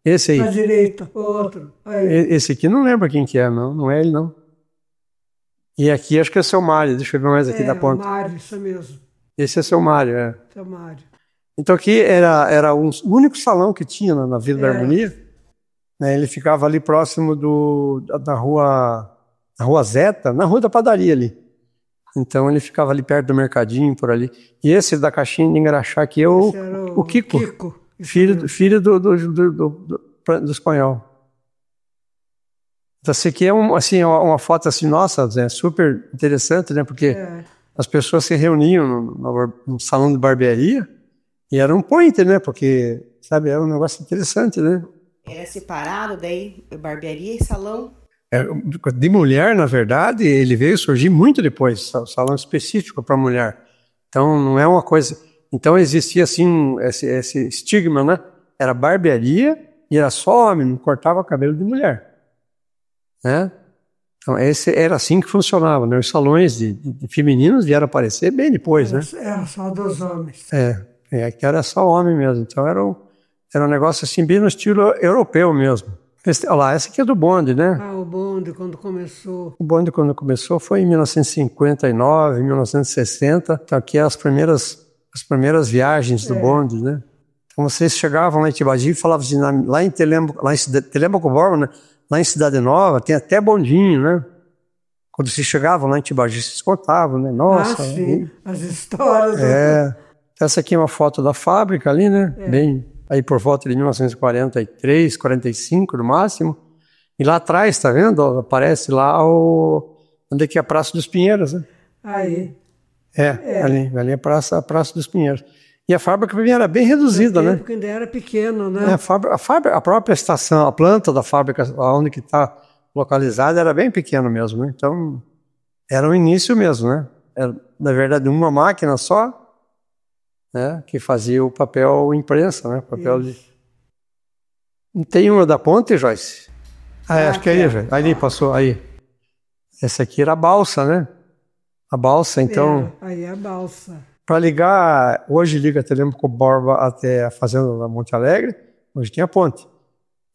Esse aí. Da direita, o outro. Aí. Esse aqui não lembro quem que é, não é ele não. E aqui acho que é seu Mário, deixa eu ver mais aqui da ponta. Mário, isso mesmo. Esse é seu Mário, é. Seu Mário. Então aqui era o único salão que tinha na Vila da Harmonia. Né, ele ficava ali próximo da rua Zeta, na rua da padaria ali. Então ele ficava ali perto do mercadinho, por ali. E esse da caixinha de engraxar aqui é o Kiko. Filho do espanhol. Então esse aqui é uma foto assim, nossa, é super interessante, né? Porque as pessoas se reuniam no salão de barbearia. E era um point, né? Porque, sabe, era um negócio interessante, né? Era separado daí, barbearia e salão? De mulher, na verdade, ele veio surgir muito depois, salão específico para mulher. Então, não é uma coisa... Então, existia, assim, esse estigma, né? Era barbearia e era só homem, não cortava cabelo de mulher. Né? Então, era assim que funcionava, né? Os salões de femininos vieram aparecer bem depois, né? Era só dos homens. Que era só homem mesmo. Então era um negócio assim, bem no estilo europeu mesmo. Olha lá, essa aqui é do bonde, né? O bonde, quando começou. O bonde, quando começou, foi em 1959, 1960. Então aqui as primeiras viagens do bonde, né? Então vocês chegavam lá em Tibagi e falavam assim, lá em Telêmaco Borba, né? Lá em Cidade Nova, tem até bondinho, né? Quando vocês chegavam lá em Tibagi, vocês contavam, né? Nossa. Sim, as histórias. Essa aqui é uma foto da fábrica ali, né? Bem, aí por volta de 1943, 45 no máximo. E lá atrás, tá vendo? Aparece lá onde é que é a Praça dos Pinheiros, né? Aí. Ali é a Praça dos Pinheiros. E a fábrica era bem reduzida, né? Porque ainda era pequeno, né? A própria estação, a planta da fábrica, onde que está localizada, era bem pequeno mesmo, né? Então, era o início mesmo, né? Era, na verdade, uma máquina só, né, que fazia o papel imprensa, né? Papel de... Tem uma da ponte, Joyce? Acho que é aí, Joyce. Ali passou, aí. Essa aqui era a balsa, né? A balsa, então... Aí é a balsa. Para ligar, hoje liga Telêmaco Borba até a fazenda da Monte Alegre, hoje tem a ponte.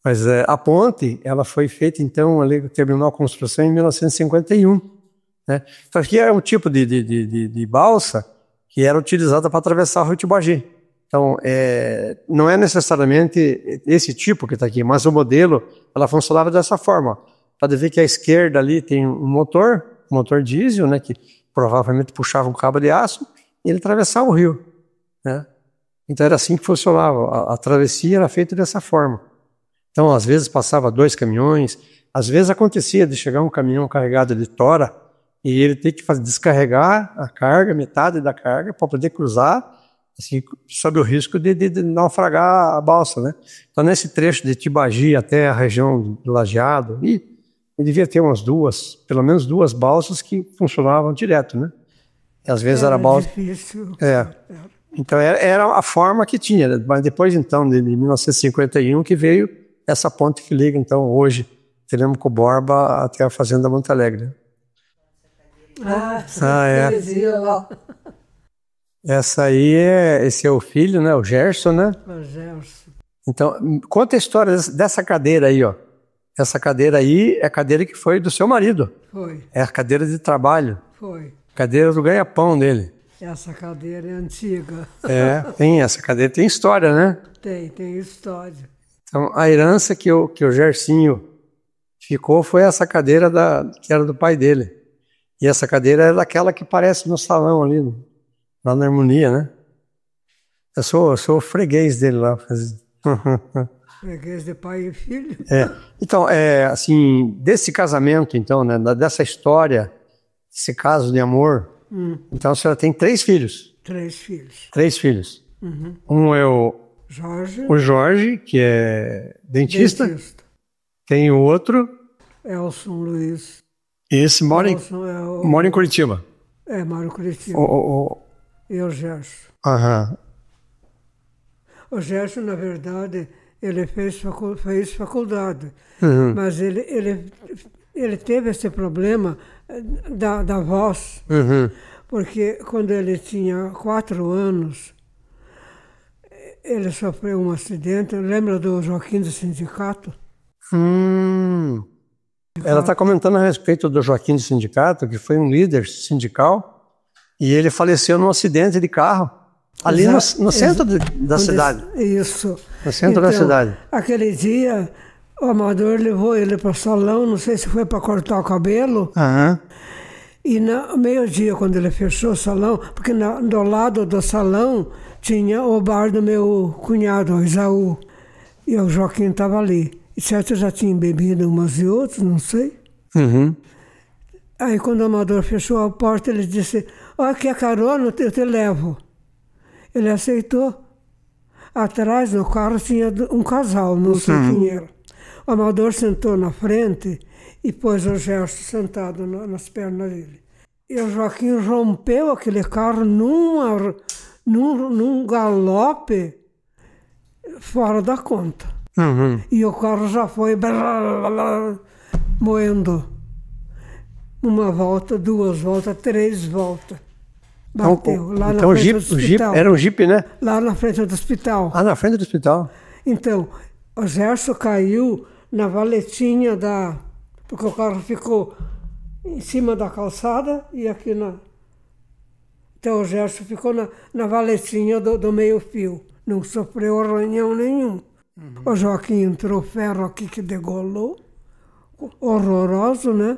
Mas a ponte, ela foi feita, então, ali terminou a construção em 1951. Né? Então aqui é um tipo de balsa que era utilizada para atravessar o Rio Tibagi. Então, não é necessariamente esse tipo que está aqui, mas o modelo, ela funcionava dessa forma. Pode ver que à esquerda ali tem um motor diesel, né, que provavelmente puxava um cabo de aço, e ele atravessava o rio. Né? Então era assim que funcionava, a travessia era feita dessa forma. Então, às vezes passava 2 caminhões, às vezes acontecia de chegar um caminhão carregado de tora, e ele tem que descarregar a carga, metade da carga, para poder cruzar, assim, sob o risco de naufragar a balsa, né? Então, nesse trecho de Tibagi até a região do Lajeado, ele devia ter pelo menos duas balsas que funcionavam direto, né? E às vezes era balsa. Difícil. Então era a forma que tinha, né? Mas depois então de 1951 que veio essa ponte que liga então hoje Telêmaco Borba até a Fazenda Monte Alegre. Essa aí esse é o filho, né? O Gerson, né? O Gerson. Então conta a história dessa cadeira aí, ó. Essa cadeira aí é a cadeira que foi do seu marido. Foi. É a cadeira de trabalho. Foi. Cadeira do ganha-pão dele. Essa cadeira é antiga. Essa cadeira tem história, né? Tem história. Então, a herança que o Gersinho ficou foi essa cadeira que era do pai dele. E essa cadeira é daquela que parece no salão ali, lá na Harmonia, né? Eu sou o freguês dele lá. Freguês de pai e filho? Então, assim, desse casamento, então, né, dessa história, esse caso de amor, então a senhora tem 3 filhos. 3 filhos. 3 filhos. Uhum. Um é o Jorge, que é dentista. Tem o outro. Elson Luiz. Esse mora em Curitiba. Mora em Curitiba. E o Gerson. Aham. O Gerson, na verdade, ele fez faculdade. Uhum. Mas ele teve esse problema da voz. Uhum. Porque quando ele tinha 4 anos, ele sofreu um acidente. Lembra do Joaquim do Sindicato? Ela está comentando a respeito do Joaquim do Sindicato, que foi um líder sindical, e ele faleceu num acidente de carro, ali no centro da cidade. Isso. No centro da cidade. Aquele dia, o Amador levou ele para o salão, não sei se foi para cortar o cabelo. Uhum. E no meio-dia, quando ele fechou o salão, porque do lado do salão tinha o bar do meu cunhado, o Isaú. E o Joaquim estava ali. E certo, já tinha bebido umas e outras, não sei. Uhum. Aí quando o Amador fechou a porta, ele disse, aqui a carona, eu te levo. Ele aceitou. Atrás, no carro, tinha um casal, não sei quem era. O Amador sentou na frente e pôs o Gerson sentado nas pernas dele. E o Joaquim rompeu aquele carro num galope fora da conta. Uhum. E o carro já foi moendo. 1 volta, 2 voltas, 3 voltas. Bateu lá na frente do hospital. Era um Jeep, né? Lá na frente do hospital. Na frente do hospital. Então, o Gerson caiu na valetinha porque o carro ficou em cima da calçada e aqui Então o Gerson ficou na valetinha do meio-fio. Não sofreu arranhão nenhum. O Joaquim entrou ferro aqui que degolou. Horroroso, né?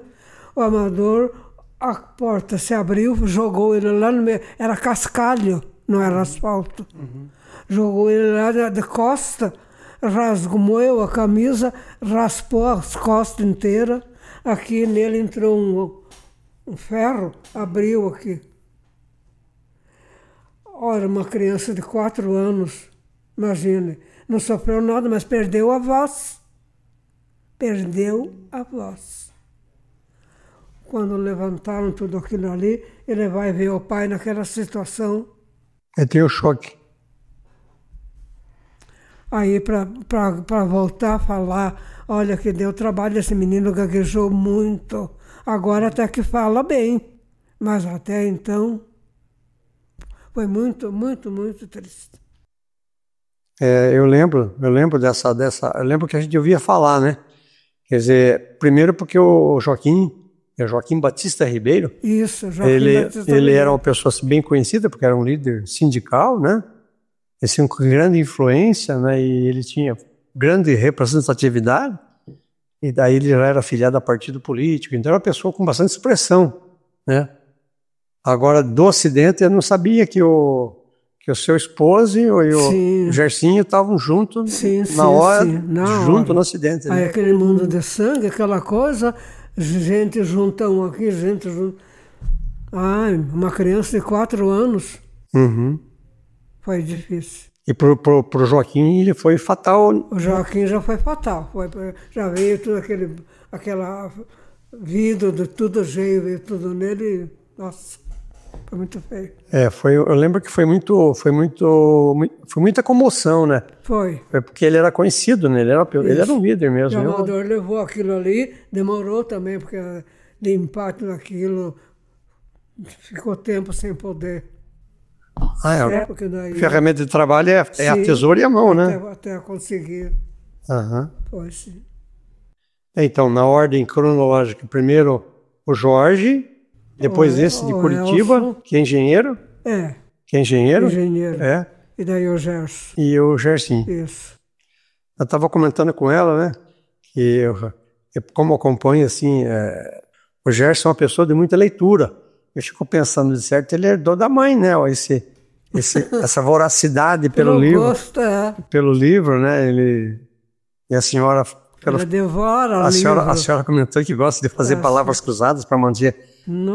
O Amador, a porta se abriu, jogou ele lá no meio. Era cascalho, não era asfalto. Jogou ele lá de costa, rasgou a camisa, raspou as costas inteiras. Aqui nele entrou um ferro, abriu aqui. Olha, uma criança de 4 anos, imagine, não sofreu nada, mas perdeu a voz. Perdeu a voz. Quando levantaram tudo aquilo ali, ele vai ver o pai naquela situação. Tem o choque. Aí, para voltar a falar, olha que deu trabalho, esse menino gaguejou muito. Agora até que fala bem, mas até então foi muito, muito, muito triste. Eu lembro dessa. Eu lembro que a gente ouvia falar, né? Quer dizer, primeiro porque o Joaquim Batista Ribeiro. Isso, Joaquim Batista Ribeiro. Ele era uma pessoa bem conhecida, porque era um líder sindical, né? Ele tinha uma grande influência, né? E ele tinha grande representatividade. E daí ele já era afiliado a partido político. Então era uma pessoa com bastante expressão, né? Agora, do acidente, eu não sabia que o seu esposo e o Gersinho estavam juntos na hora, no acidente. Né? Aí aquele mundo de sangue, aquela coisa, gente junta um aqui, gente junta... Ah, uma criança de 4 anos. Uhum. Foi difícil. E pro Joaquim ele foi fatal. O Joaquim já foi fatal. Já veio tudo aquela vida de tudo jeito, veio tudo nele. Nossa, foi muito feio. Eu lembro que foi muita comoção, né? Foi. Foi porque ele era conhecido, né? Ele era um líder mesmo. O Amador levou aquilo ali, demorou também, porque limpar tudo aquilo, ficou tempo sem poder. Porque daí, ferramenta de trabalho é a tesoura e a mão, né? Até conseguir. Uhum. Foi sim. Então, na ordem cronológica, primeiro o Jorge, depois esse de Curitiba, Elson, que é engenheiro. Que é engenheiro. E daí o Gerson. E o Gerson. Isso. Eu estava comentando com ela, né? Que eu como acompanho, assim, o Gerson é uma pessoa de muita leitura. Eu fico pensando, de certo, ele herdou da mãe, né? Essa voracidade pelo livro. Gosto, pelo livro, né? E a senhora... Ela devora a senhora comentou que gosta de fazer palavras cruzadas para manter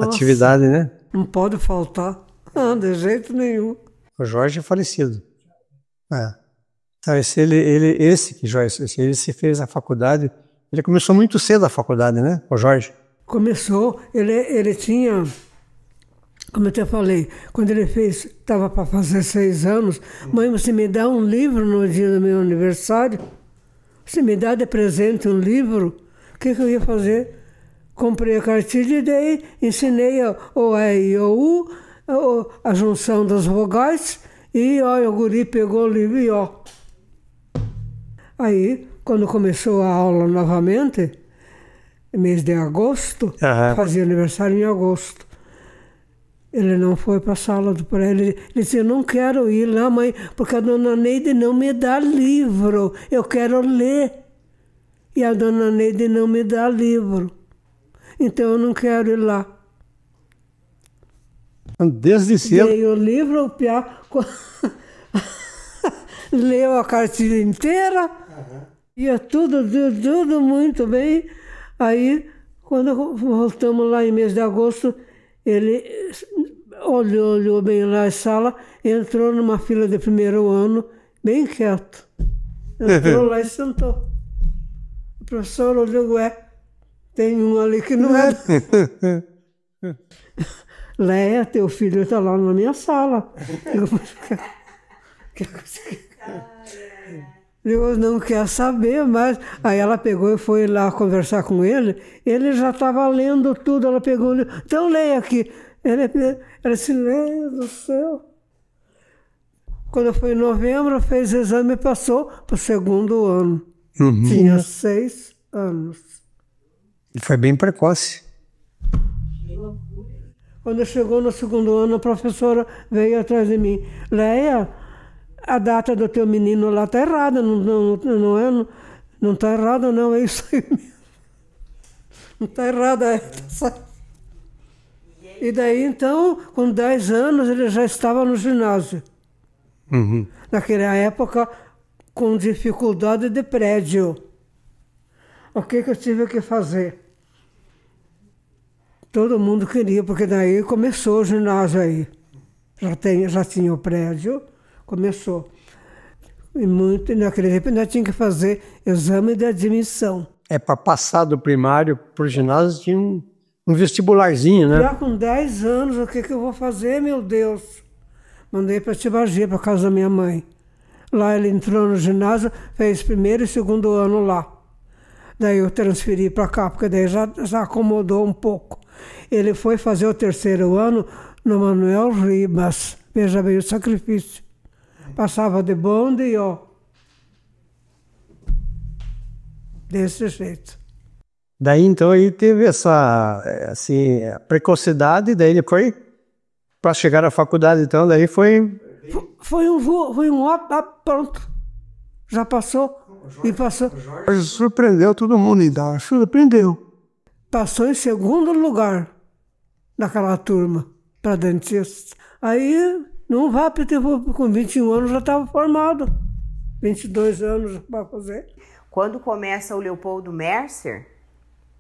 a atividade, né? Não pode faltar. Não, de jeito nenhum. O Jorge é falecido. Então, ele se fez a faculdade. Ele começou muito cedo a faculdade, né? O Jorge. Começou. Ele tinha... Como eu te falei, quando ele estava para fazer 6 anos, mãe, você me dá um livro no dia do meu aniversário? Você me dá de presente um livro? O que eu ia fazer? Comprei a cartilha e daí ensinei o E e o U, a junção das vogais, e o guri pegou o livro e ó. Aí, quando começou a aula novamente, mês de agosto, fazia aniversário em agosto, ele não foi para a sala do prédio. Ele disse, eu não quero ir lá, mãe, porque a dona Neide não me dá livro. Eu quero ler. E a dona Neide não me dá livro. Então eu não quero ir lá. Desde cedo. Dei o livro, o piá leu a cartilha inteira. Ia tudo muito bem. Aí, quando voltamos lá em mês de agosto, ele olhou bem lá a sala, entrou numa fila de primeiro ano, bem quieto. Entrou lá e sentou. O professor olhou, tem um ali que não é. Leia, teu filho está lá na minha sala. Eu não quer saber, mas... Aí ela pegou e foi lá conversar com ele. Ele já estava lendo tudo. Ela pegou o livro. Então leia aqui. Ele disse, leia do céu. Quando foi em novembro, fez o exame e passou para o 2º ano. Uhum. Tinha 6 anos. Foi bem precoce. Quando chegou no 2º ano, a professora veio atrás de mim. Leia, a data do teu menino lá está errada, não está errada, não, é isso aí mesmo. Não está errada, E daí, então, com 10 anos, ele já estava no ginásio. Uhum. Naquela época, com dificuldade de prédio. O que eu tive que fazer? Todo mundo queria, porque daí começou o ginásio aí. Já tinha o prédio. Começou. E naquele tempo ainda tinha que fazer exame de admissão. Para passar do primário para o ginásio tinha um vestibularzinho, né? Já com 10 anos, o que eu vou fazer, meu Deus? Mandei para Tibagi, para casa da minha mãe. Lá ele entrou no ginásio, fez 1º e 2º ano lá. Daí eu transferi para cá, porque daí já acomodou um pouco. Ele foi fazer o 3º ano no Manuel Ribas. Veja bem o sacrifício. Passava de bonde e ó. Desse jeito. Daí então ele teve essa precocidade, daí ele foi para chegar à faculdade, então daí foi... Foi um pronto. Já passou. E passou. Surpreendeu todo mundo, então. Surpreendeu. Passou em 2º lugar naquela turma para dentista. Aí... Não vá, porque com 21 anos já estava formado. 22 anos para fazer. Quando começa o Leopoldo Mercer,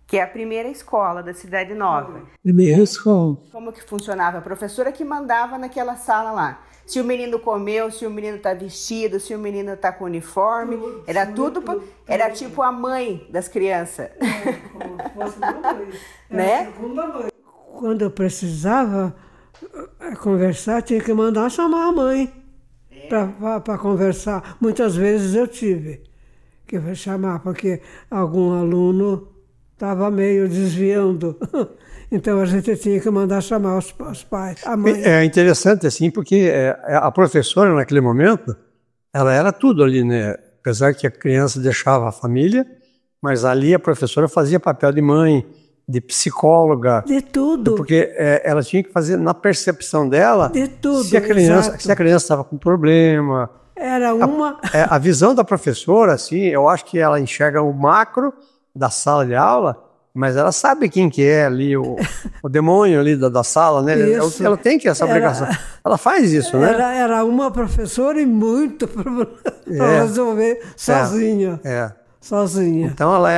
que é a primeira escola da Cidade Nova. Primeira escola. Como que funcionava? A professora que mandava naquela sala lá. Se o menino comeu, se o menino tá vestido, se o menino tá com uniforme, era tudo, era tipo a mãe das crianças. Como se fosse uma mãe. Né? Quando eu precisava conversar, tinha que mandar chamar a mãe para conversar. Muitas vezes eu tive que chamar, porque algum aluno estava meio desviando. Então a gente tinha que mandar chamar os pais, a mãe. É interessante assim, porque a professora naquele momento, ela era tudo ali, né? Apesar que a criança deixava a família, mas ali a professora fazia papel de mãe, de psicóloga. De tudo. Porque ela tinha que fazer, na percepção dela, de tudo, se a criança estava com problema. Era uma... A visão da professora, assim, eu acho que ela enxerga o macro da sala de aula, mas ela sabe quem que é ali, o demônio ali da sala, né? Ela tem que essa obrigação. Ela faz isso, né? Era uma professora e muito para resolver sozinha. Sozinha. Então ela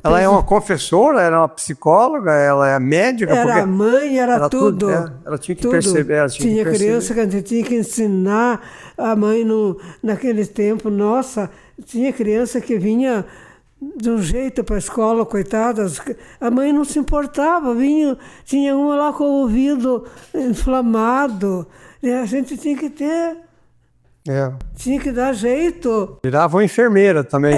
ela é uma confessora, ela é uma psicóloga, ela é médica. Era mãe, era tudo. Ela tinha que perceber. Ela tinha que criança que a gente tinha que ensinar. A mãe, naquele tempo, nossa, tinha criança que vinha de um jeito para a escola, coitadas. A mãe não se importava, tinha uma lá com o ouvido inflamado. E a gente tinha que ter... Tinha que dar jeito. Virava uma enfermeira também.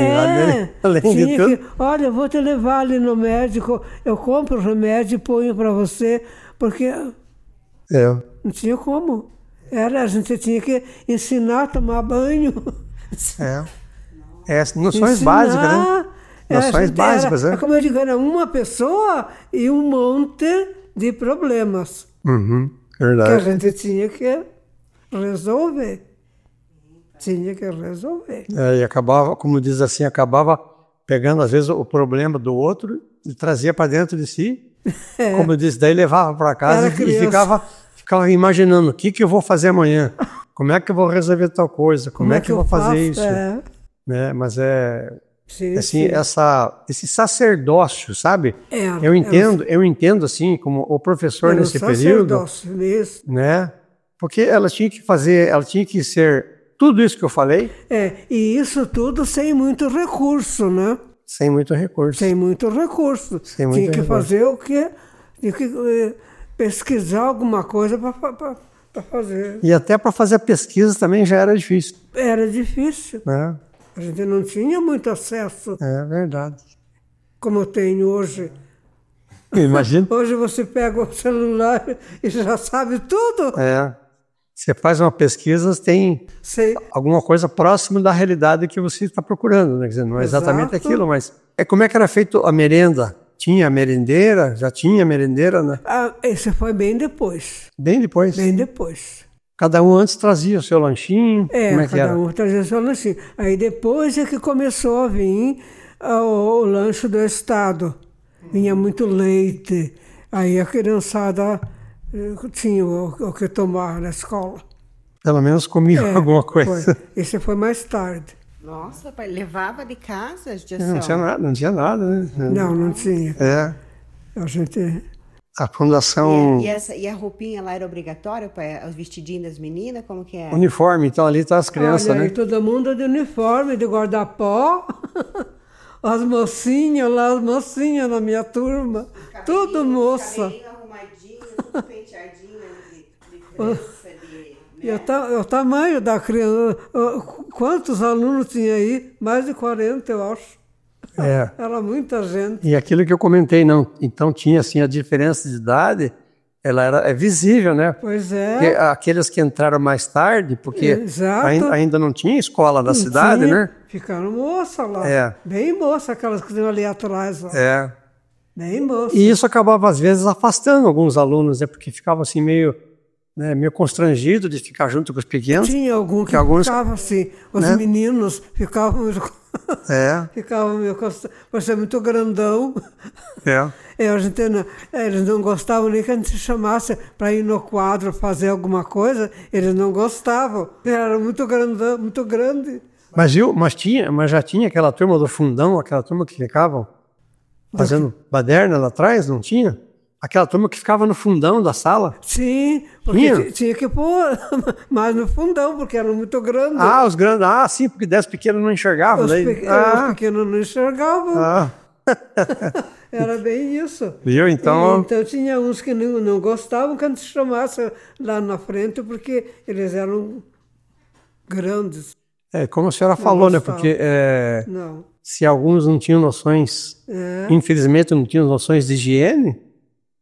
Além de tudo. Olha, eu vou te levar ali no médico, eu compro o remédio e ponho para você, porque não tinha como. A gente tinha que ensinar a tomar banho. Noções básicas, né? Noções básicas, né? Como eu digo, era uma pessoa e um monte de problemas. Verdade. Que a gente tinha que resolver. Tinha que resolver. E acabava, como diz assim, acabava pegando às vezes o problema do outro e trazia para dentro de si. Como eu disse, daí levava para casa e ficava imaginando o que eu vou fazer amanhã. Como é que eu vou resolver tal coisa? Como é que eu vou fazer isso? Né? Mas esse sacerdócio, sabe? Eu entendo assim, como o professor nesse período, mesmo. Né? Porque ela tinha que fazer, ela tinha que ser tudo isso que eu falei. E isso tudo sem muito recurso, né? Sem muito recurso. Tinha que fazer o quê? Tinha que pesquisar alguma coisa para fazer. E até para fazer a pesquisa também já era difícil. Era difícil. A gente não tinha muito acesso. É verdade. Como eu tenho hoje. Imagina. Hoje você pega o celular e já sabe tudo. Você faz uma pesquisa, tem alguma coisa próxima da realidade que você está procurando, né? Quer dizer, não é exatamente aquilo, mas... Como é que era feito a merenda? Tinha a merendeira? Já tinha a merendeira, né? Esse foi bem depois. Bem depois? Bem depois. Cada um antes trazia o seu lanchinho? Como é que era? Cada um trazia o seu lanchinho. Aí depois é que começou a vir o lanche do Estado. Vinha muito leite. Aí a criançada... tinha o que tomar na escola. Pelo menos comia alguma coisa. Esse foi mais tarde. Nossa, pai, levava de casa? Não tinha nada, né? Não tinha. A gente... A fundação... E a roupinha lá era obrigatória, os vestidinhos das meninas? Como que é? Uniforme, então ali tá as crianças, né? Aí todo mundo de uniforme, de guarda-pó. As mocinhas na minha turma. Tudo moça. Penteadinho E o tamanho da criança. Quantos alunos tinha aí? Mais de 40, eu acho. Era muita gente. E aquilo que eu comentei, não. Então tinha assim a diferença de idade, ela era visível, né? Pois é. Porque aqueles que entraram mais tarde, porque ainda não tinha escola na cidade, né? Ficaram moça lá. Bem moça, aquelas que estão ali atrás. Ó. Bem moça. E isso acabava, às vezes, afastando alguns alunos, né? Porque ficava assim meio constrangido de ficar junto com os pequenos. Tinha algum que ficava assim. Os meninos ficavam... Ficavam meio constrangidos. Por ser muito grandão. Eles não gostavam nem que a gente chamasse para ir no quadro fazer alguma coisa. Eles não gostavam. Era muito grandão, muito grande. Mas já tinha aquela turma do fundão, aquela turma que ficavam fazendo baderna lá atrás, não tinha? Aquela turma que ficava no fundão da sala? Sim, porque tinha que pôr mais no fundão, porque era muito grande. Ah, os grandes. Ah, sim, porque 10 pequenos não enxergavam. Os pequenos não enxergavam. Ah. Era bem isso. Viu? Então... Então tinha uns que não gostavam que a gente chamasse lá na frente, porque eles eram grandes. Como a senhora falou, né? Porque se alguns não tinham noções, infelizmente não tinham noções de higiene,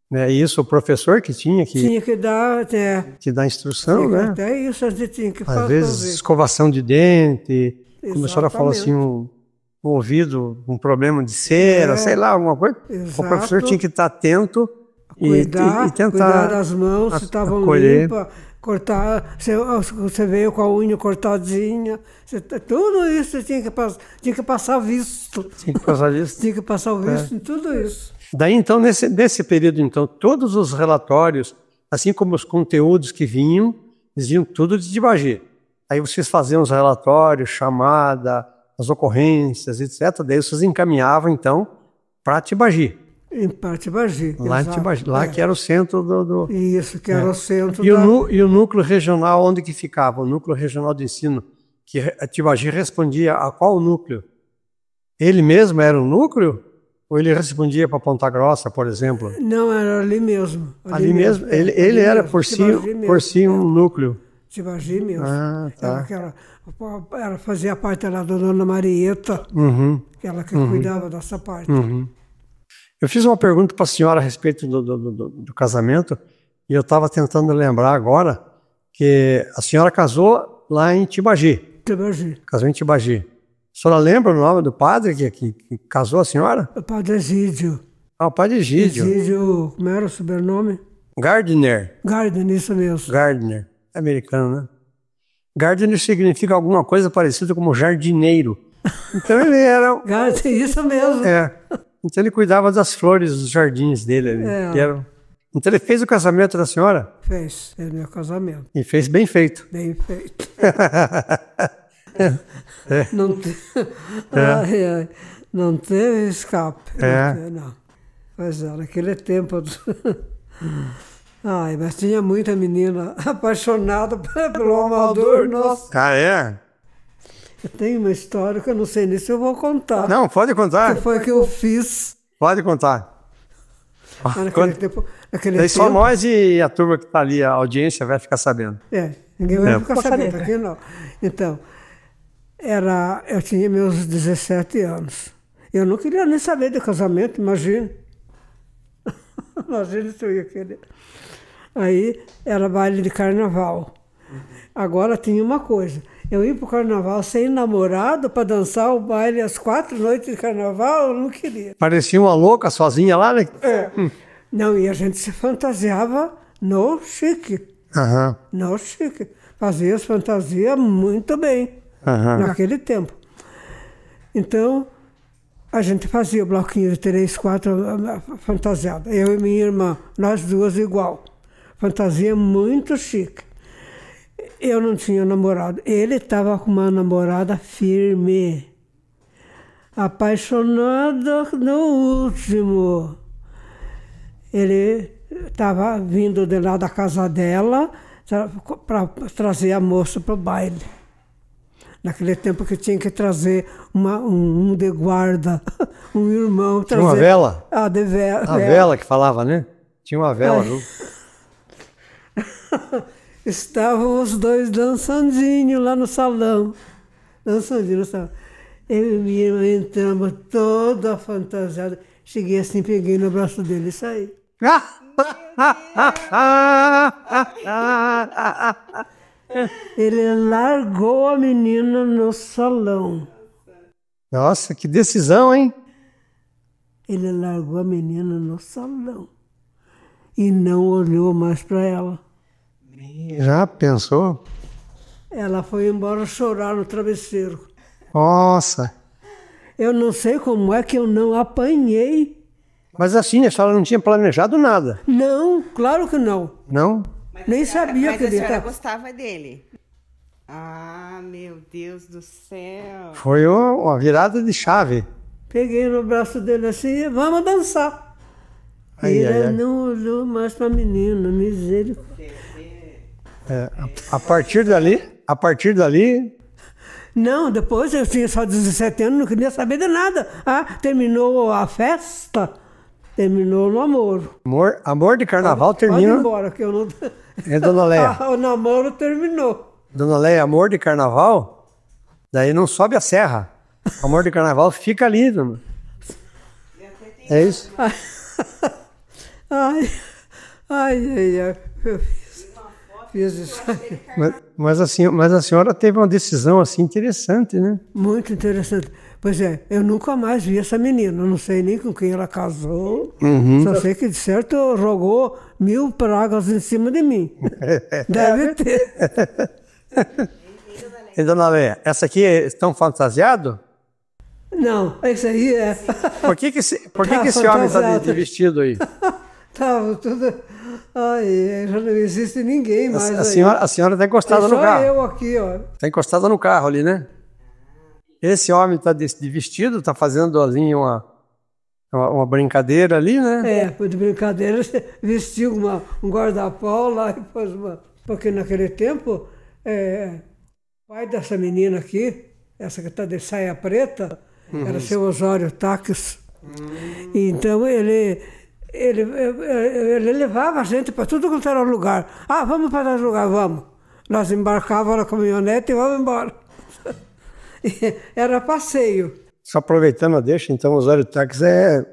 né? Isso o professor que tinha que dar, que dar instrução, né? Até isso a gente tinha que fazer. Às vezes escovação de dente, como a senhora falou assim, um ouvido, um problema de cera, sei lá, alguma coisa. Exato. O professor tinha que estar atento e tentar cuidar das mãos, se estavam limpas, cortar, você veio com a unha cortadinha, tudo isso tinha que passar visto. Tinha que passar visto. Tinha que passar o visto em tudo isso. Daí, então, nesse período, então, todos os relatórios, assim como os conteúdos que vinham, eles vinham tudo de Tibagi. Aí vocês faziam os relatórios, chamada, as ocorrências, etc. Daí vocês encaminhavam, então, para Tibagi. Para Tibagi. Lá em Tibagi, lá que era o centro do... Isso, que era o centro e o núcleo regional, onde que ficava? O núcleo regional de ensino, que a Tibagi respondia a qual núcleo? Ele mesmo era um núcleo? Ou ele respondia para Ponta Grossa, por exemplo? Não, era ali mesmo. Ali mesmo? Ele era por si um núcleo. Tibagi mesmo. Ah, tá. Ela fazia parte lá da Dona Marieta, ela que cuidava dessa parte. Eu fiz uma pergunta para a senhora a respeito do casamento, e eu estava tentando lembrar agora que a senhora casou lá em Tibagi. Casou em Tibagi. A senhora lembra o nome do padre que casou a senhora? O padre Egídio. Ah, o padre Egídio. Egídio, como era o sobrenome? Gardner. Gardner, isso mesmo. Gardner. É americano, né? Gardner significa alguma coisa parecida como jardineiro. Então ele era... Isso mesmo. Então ele cuidava das flores dos jardins dele. Então ele fez o casamento da senhora? Fez meu casamento. E fez bem feito. Bem feito. Não teve escape. Não. Pois é, naquele tempo... mas tinha muita menina apaixonada pelo amador, nossa. Ah, é? Eu tenho uma história que eu não sei nem se eu vou contar. Não, pode contar. Que foi que eu fiz. Pode contar. Naquele tempo... Só nós e a turma que está ali, a audiência, vai ficar sabendo. Ninguém vai ficar sabendo, aqui não. Então, eu tinha meus 17 anos. Eu não queria nem saber de casamento, imagina. Imagina se eu ia querer. Aí era baile de carnaval. Agora tinha uma coisa. Eu ia para o carnaval sem namorado para dançar o baile às 4 noites de carnaval, eu não queria. Parecia uma louca sozinha lá, né? Não, e a gente se fantasiava no chique. No chique. Fazia as fantasias muito bem naquele tempo. Então, a gente fazia o bloquinho de 3, 4 fantasiadas. Eu e minha irmã, nós duas igual. Fantasia muito chique. Eu não tinha namorado. Ele estava com uma namorada firme. Apaixonado no último. Ele estava vindo de lá da casa dela para trazer a moça para o baile. Naquele tempo que tinha que trazer um de guarda, um irmão. Tinha uma vela? De vela. A vela que falava, né? Tinha uma vela. Estavam os dois dançandinho lá no salão. Dançandinho no salão. Eu e minha irmã entramos toda fantasiada. Cheguei assim, peguei no braço dele e saí. Ele largou a menina no salão. Nossa, que decisão, hein? Ele largou a menina no salão. E não olhou mais para ela. Já pensou? Ela foi embora chorar no travesseiro. Nossa! Eu não sei como é que eu não apanhei. Mas assim, a senhora não tinha planejado nada? Não, claro que não. Não? Nem sabia que ele estava. Mas a senhora gostava dele? Ah, meu Deus do céu! Foi uma virada de chave. Peguei no braço dele assim, vamos dançar. Ai, e ele ai, ai. não olhou mais para a menina, misericórdia. A partir dali, Não, depois eu tinha só 17 anos, não queria saber de nada. Terminou a festa, terminou o namoro. amor de carnaval Pode ir termina. embora, que eu não... Dona Leia? O namoro terminou. Dona Leia, amor de carnaval, daí não sobe a serra. Amor de carnaval fica ali, dona. É isso? Ai. Eu fiz isso aí. Mas a senhora teve uma decisão assim interessante, né? Muito interessante. Pois é, eu nunca mais vi essa menina. Não sei nem com quem ela casou. Só sei que, de certo, jogou 1000 pragas em cima de mim. Deve ter. E, dona Leia, essa aqui estão fantasiado? Não, esse aí é. Por que esse homem está de vestido aí? Tava tudo... Ai, já não existe ninguém mais A aí. senhora está encostada no Só carro. eu aqui, ó. Está encostada no carro ali, né? Esse homem está de vestido, está fazendo ali uma brincadeira ali, né? Foi de brincadeira, vestiu um guarda-pau lá e pôs uma... Porque naquele tempo, o pai dessa menina aqui, essa que está de saia preta, era seu Osório Taques. Então ele levava a gente para tudo quanto era lugar. Vamos para esse lugar, vamos. Nós embarcávamos na caminhonete e vamos embora. Era passeio. Só aproveitando a deixa, então, Osório Taques é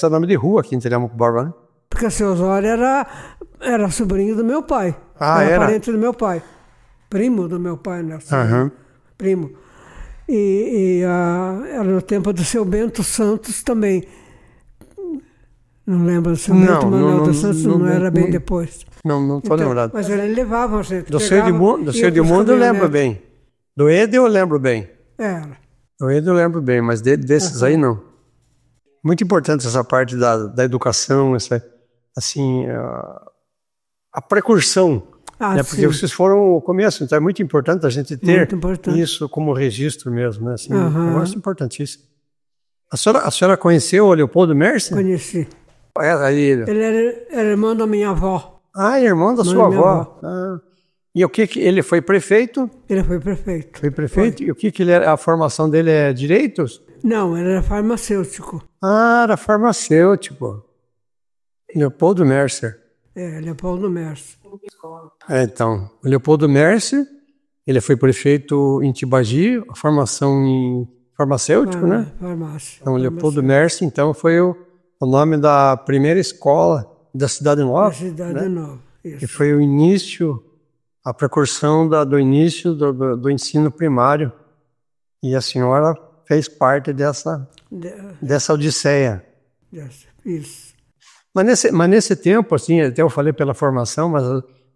nome de rua aqui em Telemaco Borba, né? Porque seu Osório era sobrinho do meu pai. Era parente do meu pai. Primo do meu pai, né? Primo. Era no tempo do seu Bento Santos também. Não lembro do seu Bento Manuel dos Santos, não era bem depois. Não estou lembrado. Mas ele levava a gente. Do seu Edmundo eu lembro bem. Do Ede eu lembro bem. Era. Do Ede eu lembro bem, mas desses aí não. Muito importante essa parte da educação, a precursão. Né? Porque vocês foram o começo, então é muito importante a gente ter isso como registro mesmo. Né? Assim, um negócio importantíssimo. A senhora conheceu o Leopoldo Mercer? Conheci. Ele era irmão da minha avó. Irmão da sua avó. E o que ele foi prefeito? Ele foi prefeito. Foi prefeito? Foi. E o que ele era? A formação dele é direitos? Não, ele era farmacêutico. Era farmacêutico. Leopoldo Mercer. Leopoldo Mercer. Então, o Leopoldo Mercer, ele foi prefeito em Tibagi, a formação em farmacêutico, né? Farmácia. Então, Leopoldo Mercer, então, foi o nome da primeira escola da Cidade Nova. Da Cidade Nova, isso. Que foi o início, a precursão do início do ensino primário. E a senhora fez parte dessa odisseia. Isso. Mas nesse tempo, assim, até eu falei pela formação, mas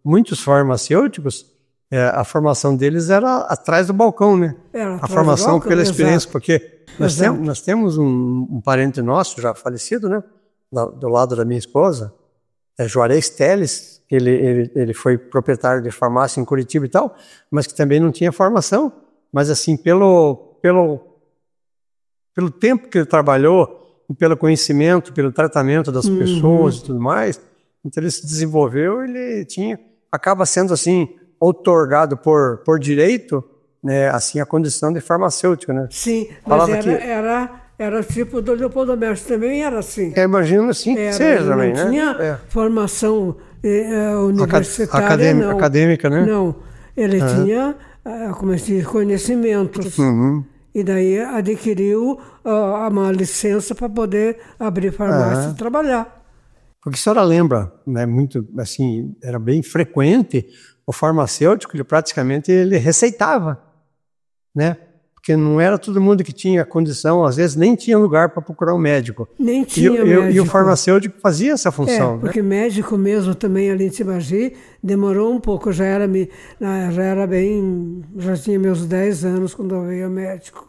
muitos farmacêuticos, a formação deles era atrás do balcão, né? A formação pela experiência, porque nós temos um parente nosso, já falecido, né? Do lado da minha esposa, Juarez Teles, ele foi proprietário de farmácia em Curitiba e tal, mas que também não tinha formação, mas assim, pelo tempo que ele trabalhou, pelo conhecimento, pelo tratamento das pessoas e tudo mais, então ele se desenvolveu, acaba sendo assim, outorgado por direito, né, assim, a condição de farmacêutico, né? Sim, mas era tipo do Leopoldo Mercer, também era assim. Imagino assim que seja também, né? Não tinha formação universitária, não. Acadêmica, né? Não, ele tinha, conhecimentos. E daí adquiriu uma licença para poder abrir farmácia e trabalhar. Porque a senhora lembra, né, muito, assim, era bem frequente, o farmacêutico, ele receitava, né? Porque não era todo mundo que tinha condição, às vezes nem tinha lugar para procurar um médico. Nem tinha médico. E o farmacêutico fazia essa função. Porque médico mesmo também ali em Tibagi demorou um pouco, já tinha meus 10 anos quando eu veio médico.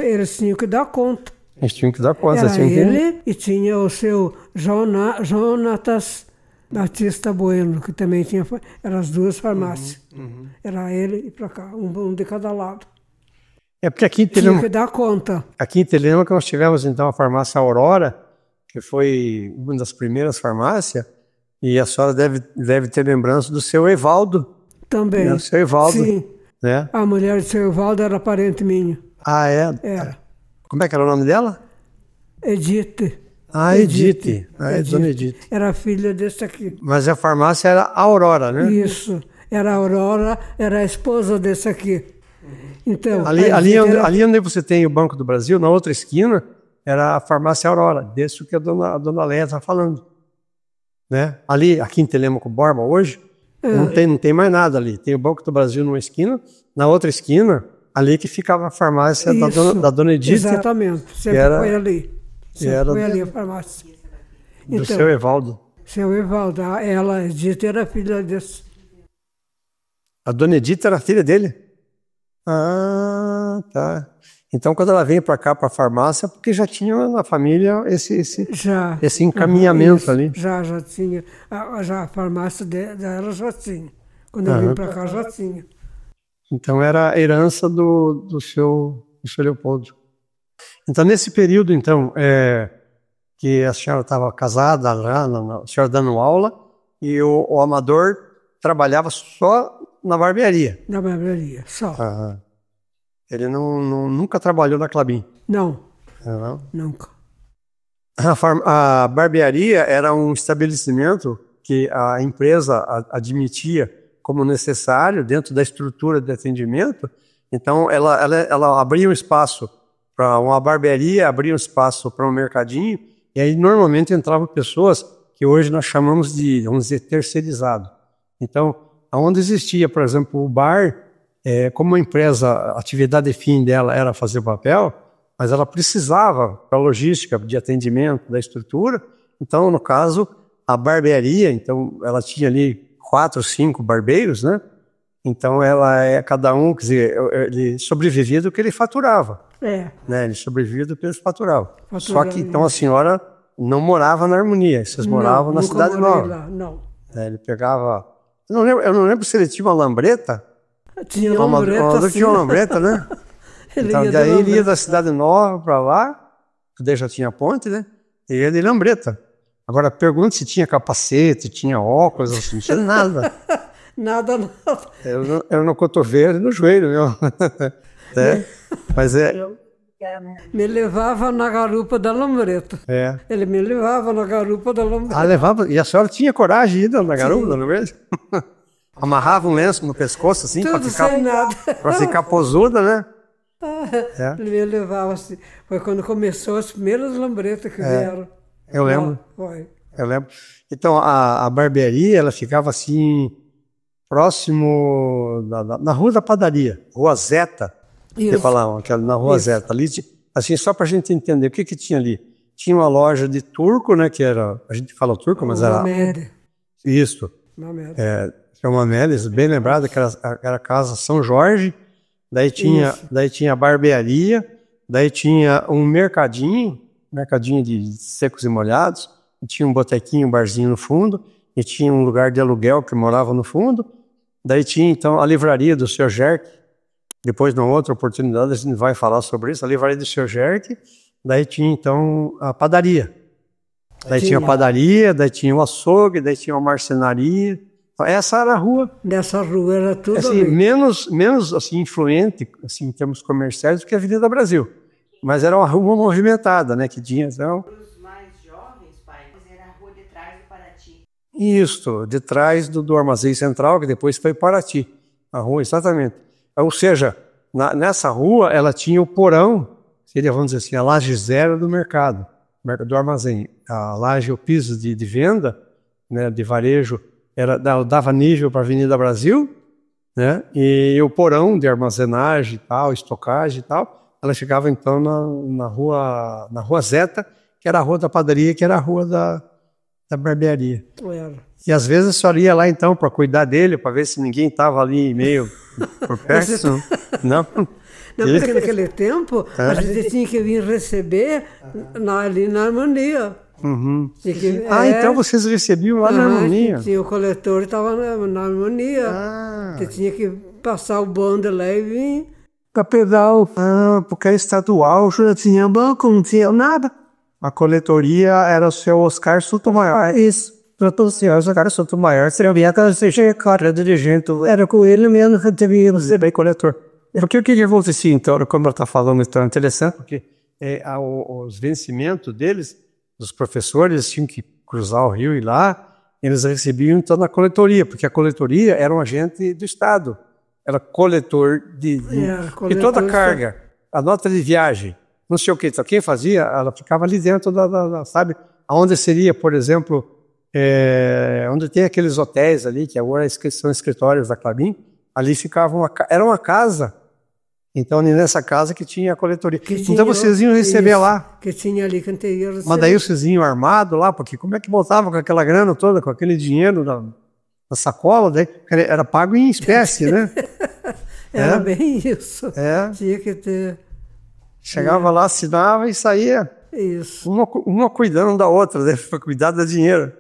Eles tinham que dar conta. Eles tinham que dar conta. Era ele e tinha o seu Jonatas Batista Bueno, que também tinha, eram as duas farmácias. Era ele e para cá, um de cada lado. É porque aqui em Tinha Telêmaco, que dar conta. aqui em Telêmaco nós tivemos então a farmácia Aurora, que foi uma das primeiras farmácias, e a senhora deve ter lembrança do seu Evaldo. Também. Né? O seu Evaldo. Sim. Né? A mulher do seu Evaldo era parente minha. Ah, é? Era. Como é que era o nome dela? Edith. Ah, Edith. Ah, é Dona Edith. Era filha desse aqui. Mas a farmácia era Aurora, né? Isso. Era a Aurora, era a esposa desse aqui. Então, ali onde você tem o Banco do Brasil, na outra esquina, era a farmácia Aurora, desse que a dona Leia está falando. Né? Ali, aqui em Telêmaco Borba, hoje, não tem mais nada ali. Tem o Banco do Brasil numa esquina, na outra esquina, ali que ficava a farmácia da dona Edith. Exatamente, sempre foi ali. Sempre foi ali a farmácia. Do então, seu Evaldo. Seu Evaldo, ela, Edith, era filha desse. A dona Edith era filha dele? Ah, tá. Então, quando ela veio para cá, para a farmácia, porque já tinha na família esse encaminhamento ali. Já tinha. Já a farmácia dela já tinha. Quando eu vim para cá, já tinha. Então, era a herança do seu Leopoldo. Então, nesse período, então, que a senhora estava casada, a senhora dando aula, e o Amador trabalhava só na barbearia. Na barbearia, só. Ele nunca trabalhou na Klabin? Não. Não? Nunca. A barbearia era um estabelecimento que a empresa admitia como necessário dentro da estrutura de atendimento. Então, ela abria um espaço para uma barbearia, abria um espaço para um mercadinho, e aí normalmente entravam pessoas que hoje nós chamamos de, vamos dizer, terceirizado. Então, onde existia, por exemplo, o bar, como a empresa, a atividade fim dela era fazer papel, mas ela precisava para a logística de atendimento da estrutura. Então, no caso, a barbearia, então ela tinha ali 4, 5 barbeiros, né? Então cada um, quer dizer, ele sobrevivia do que ele faturava. Né? Ele sobrevivia do que ele faturava. Só que então a senhora não morava na Harmonia, vocês moravam na Cidade Nova. Lá, não. Ele pegava. Eu não lembro se ele tinha uma lambreta. Tinha lambreta. Tinha uma lambreta, né? Então, daí ele ia da Cidade Nova para lá, que daí já tinha ponte, né? E ia de lambreta. Agora, pergunta se tinha capacete, tinha óculos, assim, não tinha nada. Nada. Era no cotovelo e no joelho, meu. Mas me levava na garupa da lambreta. Ele me levava na garupa da lambreta. Ah, levava? E a senhora tinha coragem de ir na garupa da lambreta? Amarrava um lenço no pescoço, assim, para ficar posuda, né? Ele me levava assim. Foi quando começou as primeiras lambretas que vieram. Eu lembro. Foi. Eu lembro. Então, a barbearia, ela ficava assim, próximo na Rua da Padaria, Rua Zeta. Isso. Falavam, na Rua Zeta. Ali, assim, só para a gente entender o que tinha ali. Tinha uma loja de turco, né, que era, a gente fala turco, mas era... Mamed. Isso. Mamed. Uma Mélis, bem lembrada, que era a Casa São Jorge, daí tinha a barbearia, daí tinha um mercadinho de secos e molhados, e tinha um botequinho, um barzinho no fundo, e tinha um lugar de aluguel que morava no fundo, daí tinha então a livraria do Sr. Jerk, depois numa outra oportunidade a gente vai falar sobre isso, a livraria do Sr. Jerk, daí tinha então a padaria, daí tinha a padaria, daí tinha o açougue, daí tinha uma marcenaria. Essa era a rua. Nessa rua era tudo assim, menos assim, influente assim, em termos comerciais do que a Avenida Brasil. Mas era uma rua movimentada, né? Que tinha, então... Para os mais jovens, pai, era a rua de trás do Paraty. Isso, de trás do Armazém Central, que depois foi Paraty. A rua, exatamente. Ou seja, nessa rua ela tinha o porão, seria, vamos dizer assim, a laje zero do mercado, do armazém. A laje, o piso de venda, né, de varejo, dava nível para a Avenida Brasil, né? E o porão de armazenagem e tal, estocagem e tal, ela chegava então na rua Zeta, que era a rua da padaria, que era a rua da barbearia. E às vezes a senhora ia lá então para cuidar dele, para ver se ninguém estava ali meio por perto. Não, porque naquele tempo a gente tinha que vir receber ali na Harmonia. Uhum. Então vocês recebiam lá na Harmonia? Tinha o coletor, estava na Harmonia. Você tinha que passar o bonde lá e vir Catedral. Ah, porque é estadual, já tinha banco, não tinha nada. A coletoria era o seu Oscar Sotomayor. Isso. O senhor Oscar Sotomayor servia a seja cara dirigente. Era com ele mesmo que devia ser bem coletor. Porque o que acontecia, então, como eu estava falando, então, é interessante, porque os vencimentos deles, dos professores, tinham que cruzar o rio e ir lá, eles recebiam, então, na coletoria, porque a coletoria era um agente do Estado. Era coletor de toda a carga, a nota de viagem, não sei o que. Então, quem fazia, ela ficava ali dentro sabe, aonde seria, por exemplo, onde tem aqueles hotéis ali, que agora são escritórios da Klabin, ali ficava era uma casa, então nessa casa que tinha a coletoria. Então vocês iam receber lá. Que tinha ali que ia receber. Mas daí vocês iam armado lá, porque como é que voltava com aquela grana toda, com aquele dinheiro na sacola, daí era pago em espécie, né? Era bem isso. Tinha que ter. Chegava lá, assinava e saía. Isso. Uma cuidando da outra, né? Para cuidar do dinheiro.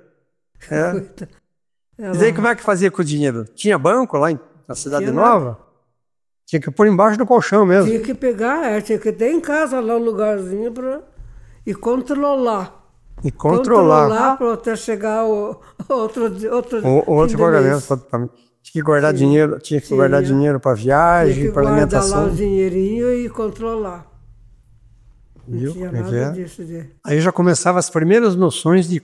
E daí como é que fazia com o dinheiro? Tinha banco lá na Cidade Nova? Tinha que pôr embaixo do colchão mesmo. Tinha que pegar, tinha que ter em casa lá um lugarzinho e controlar. Controlar para até chegar o outro pagamento. Tinha que guardar dinheiro, guardar dinheiro para viagem, para alimentação. Guardar lá o dinheirinho e controlar. Viu? Não tinha nada disso. Aí já começava as primeiras noções de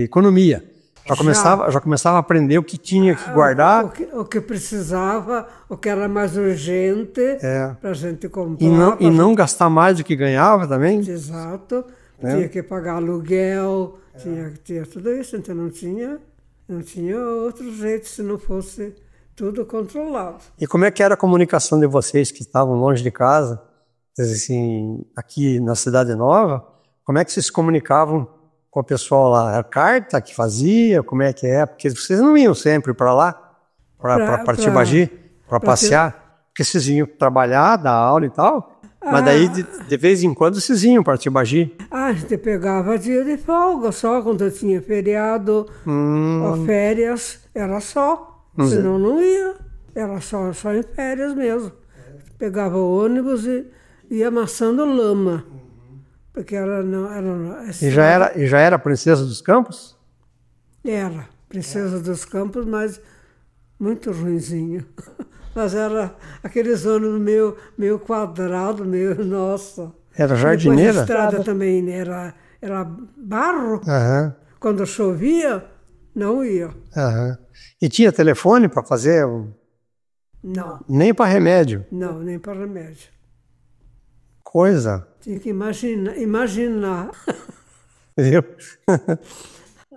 economia. Já começava a aprender o que tinha que guardar. O que precisava, o que era mais urgente para a gente comprar. E não gastar mais do que ganhava também. Exato. Tinha que pagar aluguel, tinha tudo isso. Então não tinha outro jeito se não fosse tudo controlado. E como é que era a comunicação de vocês que estavam longe de casa, assim, aqui na Cidade Nova? Como é que vocês se comunicavam com o pessoal lá? Era carta que fazia? Como é que é? Porque vocês não iam sempre para lá, para Tibagi, para passear? Porque vocês iam trabalhar, dar aula e tal, mas daí de vez em quando vocês iam para Tibagi. A gente pegava dia de folga só, quando tinha feriado ou férias, era só. Senão não ia, era só em férias mesmo. Pegava o ônibus e ia amassando lama. Porque ela não era e já era Princesa dos Campos? Era Princesa dos Campos, mas muito ruinzinho. Mas era aqueles ônibus meio quadrado, meio nossa. Era jardineira? A estrada também era barro. Quando chovia, não ia. E tinha telefone para fazer? Não. Nem para remédio? Não, nem para remédio. Coisa. Tinha que imaginar. Viu?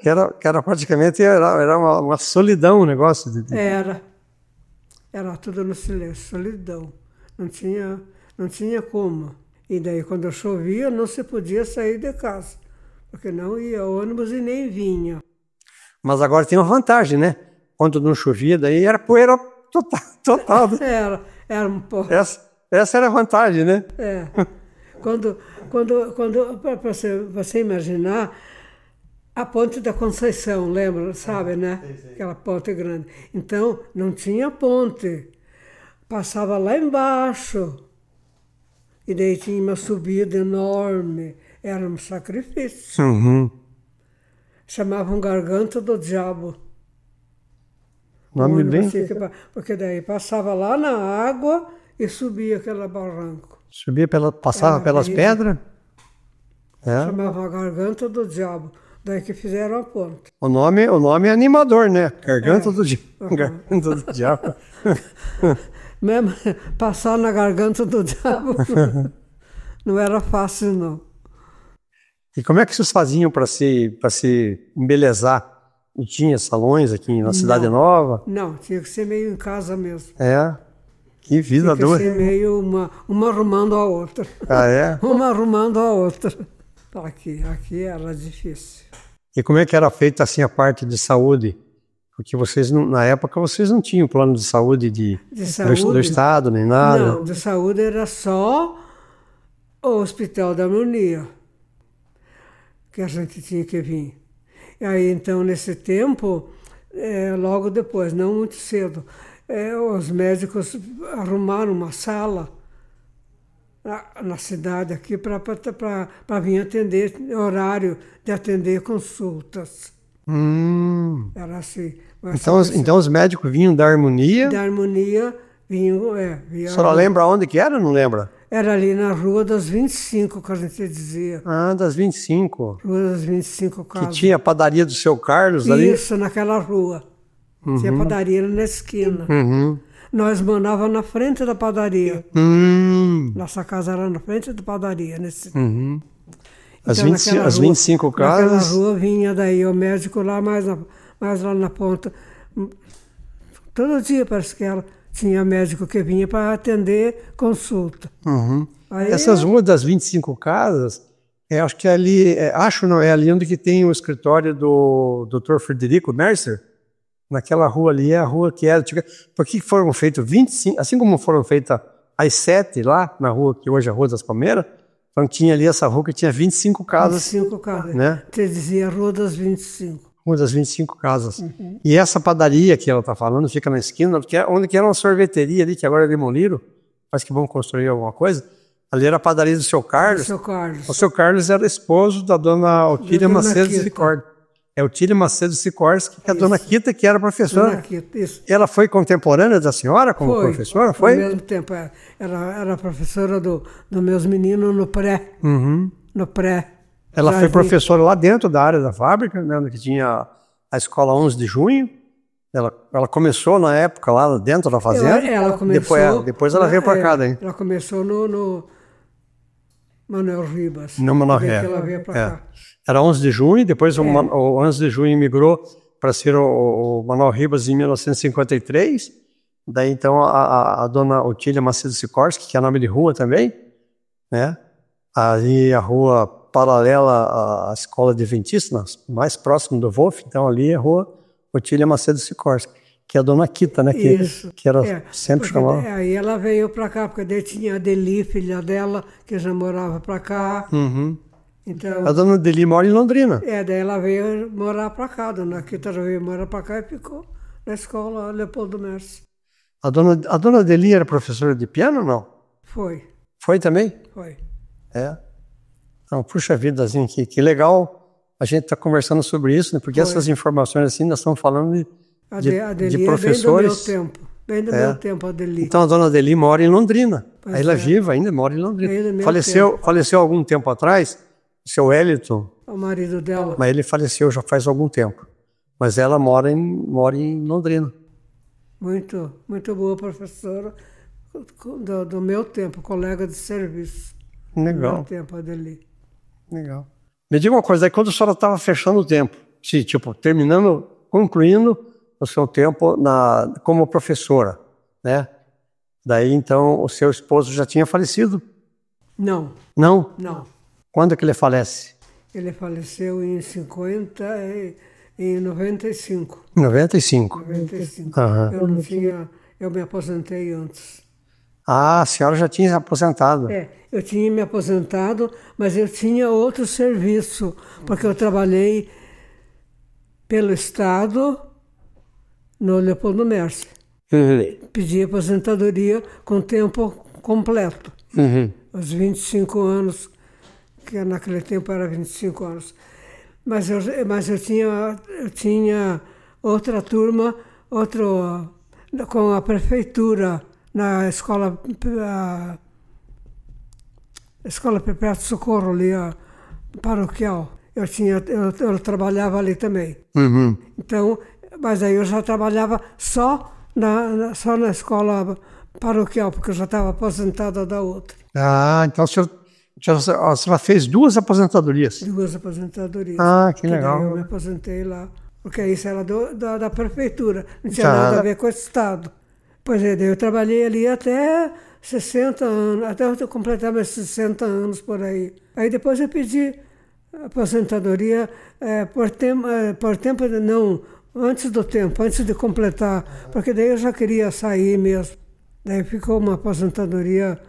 que era praticamente uma solidão o negócio. Era tudo no silêncio, solidão. Não tinha como. E daí quando chovia não se podia sair de casa, porque não ia ônibus e nem vinha. Mas agora tem uma vantagem, né? Quando não chovia, daí era poeira total. Era um pouco. Essa era a vantagem, né? Quando para você imaginar, a Ponte da Conceição, lembra, sabe, né? Aquela ponte grande. Então, não tinha ponte. Passava lá embaixo. E daí tinha uma subida enorme. Era um sacrifício. Chamavam Garganta do Diabo. Nome bem... Porque daí passava lá na água e subia aquele barranco. Passava pelas pedras? Chamava a Garganta do Diabo. Daí que fizeram a ponte. O nome é animador, né? Garganta do Diabo. Garganta do Diabo. Mesmo passar na Garganta do Diabo não era fácil, não. E como é que vocês faziam para se embelezar? E tinha salões aqui na Cidade Nova? Não, tinha que ser meio em casa mesmo. Que vida dura. Tinha que ser meio uma arrumando a outra. Uma arrumando a outra. Aqui era difícil. E como é que era feita assim a parte de saúde? Porque na época vocês não tinham plano de saúde do Estado, nem nada. Não, de saúde era só o Hospital da Harmonia, que a gente tinha que vir. E aí, então, nesse tempo, logo depois, não muito cedo, os médicos arrumaram uma sala na cidade aqui para vir atender, horário de atender consultas. Era assim. Então os médicos vinham da Harmonia? Da Harmonia vinham, A senhora lembra onde que era ou não lembra? Era ali na Rua das 25, que a gente dizia. Ah, das 25. Rua das 25 casas. Que tinha a padaria do seu Carlos ali? Isso, naquela rua. Tinha padaria na esquina. Nós morávamos na frente da padaria. Nossa casa era na frente da padaria. Então, as 25 casas? Naquela rua vinha daí o médico lá, mais lá na ponta. Todo dia parece que ela tinha médico que vinha para atender consulta. Aí, essas ruas das 25 casas, acho que é ali, é ali onde que tem o escritório do Dr. Frederico Mercer. Naquela rua ali é a rua que era. Porque foram feitas 25, assim como foram feitas as 7 lá na rua, que hoje é a Rua das Palmeiras, então tinha ali essa rua que tinha 25 casas. 25 casas, né? Você dizia Rua das 25. Rua das 25 casas. E essa padaria que ela está falando fica na esquina, onde que era uma sorveteria ali, que agora é demoliram, parece que vão construir alguma coisa. Ali era a padaria do seu Carlos. Do seu Carlos. O seu Carlos era esposo da dona Otília Macedo Sikorski. É Otília Macedo Sikorski, que é a dona Kita, que era professora. Dona Kita, isso. Ela foi contemporânea da senhora como professora? Foi? Ao mesmo tempo. Era professora dos meus meninos no pré. No pré. Ela foi professora lá dentro da área da fábrica, né, onde tinha a escola 11 de junho. Ela começou na época lá dentro da fazenda. Ela começou, depois ela veio para cá. Daí. Ela começou no Manuel Ribas. No Manuel Ribas. Ela veio para cá. Era 11 de junho, depois o 11 de junho migrou para ser o Manuel Ribas em 1953. Daí então a dona Otília Macedo Sikorski, que é nome de rua também, né? Ali a rua paralela à escola adventista, mais próximo do Wolf, então ali é a rua Otília Macedo Sikorski, que é a dona Kita, né? Que era sempre chamada. Aí ela veio para cá, porque daí tinha a Deli, filha dela, que já morava para cá. Então, a dona Adeli mora em Londrina. Daí ela veio morar para cá, a dona Kita já veio morar para cá e ficou na escola Leopoldo Mercer. A dona Adeli era professora de piano ou não? Foi. Foi também? Foi. Então, puxa vida, assim, que legal a gente está conversando sobre isso, né? Porque essas informações assim, nós estamos falando de professores. Bem do meu tempo, a Adeli. Então a dona Adeli mora em Londrina. Ela é viva ainda, mora em Londrina. Faleceu algum tempo atrás. O seu Wellington, o marido dela. Mas ele faleceu já faz algum tempo. Mas ela mora em Londrina. Muito, muito boa professora do meu tempo, colega de serviço. Legal. Do meu tempo, Adeli. Legal. Me diga uma coisa, aí quando a senhora estava fechando o tempo, concluindo o seu tempo como professora, né? Daí então o seu esposo já tinha falecido? Não. Não? Não. Quando é que ele falece? Ele faleceu em 95. 95? 95. Eu me aposentei antes. Ah, a senhora já tinha se aposentado. Eu tinha me aposentado, mas eu tinha outro serviço, porque eu trabalhei pelo Estado no Leopoldo Mercer. Pedi aposentadoria com tempo completo. Os 25 anos, que naquele tempo era 25 anos. Mas eu tinha outra turma, com a prefeitura, na escola Perpétuo Socorro, ali, paroquial. Eu trabalhava ali também. Então, mas aí eu já trabalhava só na escola paroquial, porque eu já estava aposentada da outra. Ah, então a senhora fez 2 aposentadorias? 2 aposentadorias. Ah, que legal. Daí eu me aposentei lá, porque isso era da prefeitura, não tinha nada a ver com o Estado. Pois é, daí eu trabalhei ali até 60 anos, até eu completar meus 60 anos por aí. Aí depois eu pedi aposentadoria por tempo, não, antes do tempo, antes de completar, porque daí eu já queria sair mesmo. Daí ficou uma aposentadoria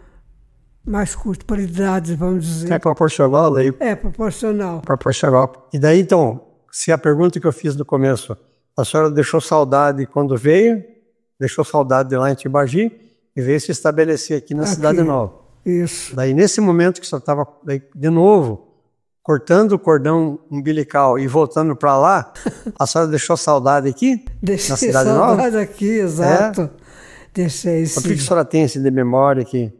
mais curta, por idades, vamos dizer. É proporcional daí? É, proporcional. Proporcional. E daí, então, se a pergunta que eu fiz no começo, a senhora deixou saudade quando veio, deixou saudade de lá em Tibagi e veio se estabelecer aqui na Cidade Nova. Isso. Daí, nesse momento que o senhor estava, de novo, cortando o cordão umbilical e voltando para lá, a senhora deixou saudade aqui? Deixei na Cidade Nova? saudade aqui, exato. Deixei sim. O que a senhora tem assim, de memória que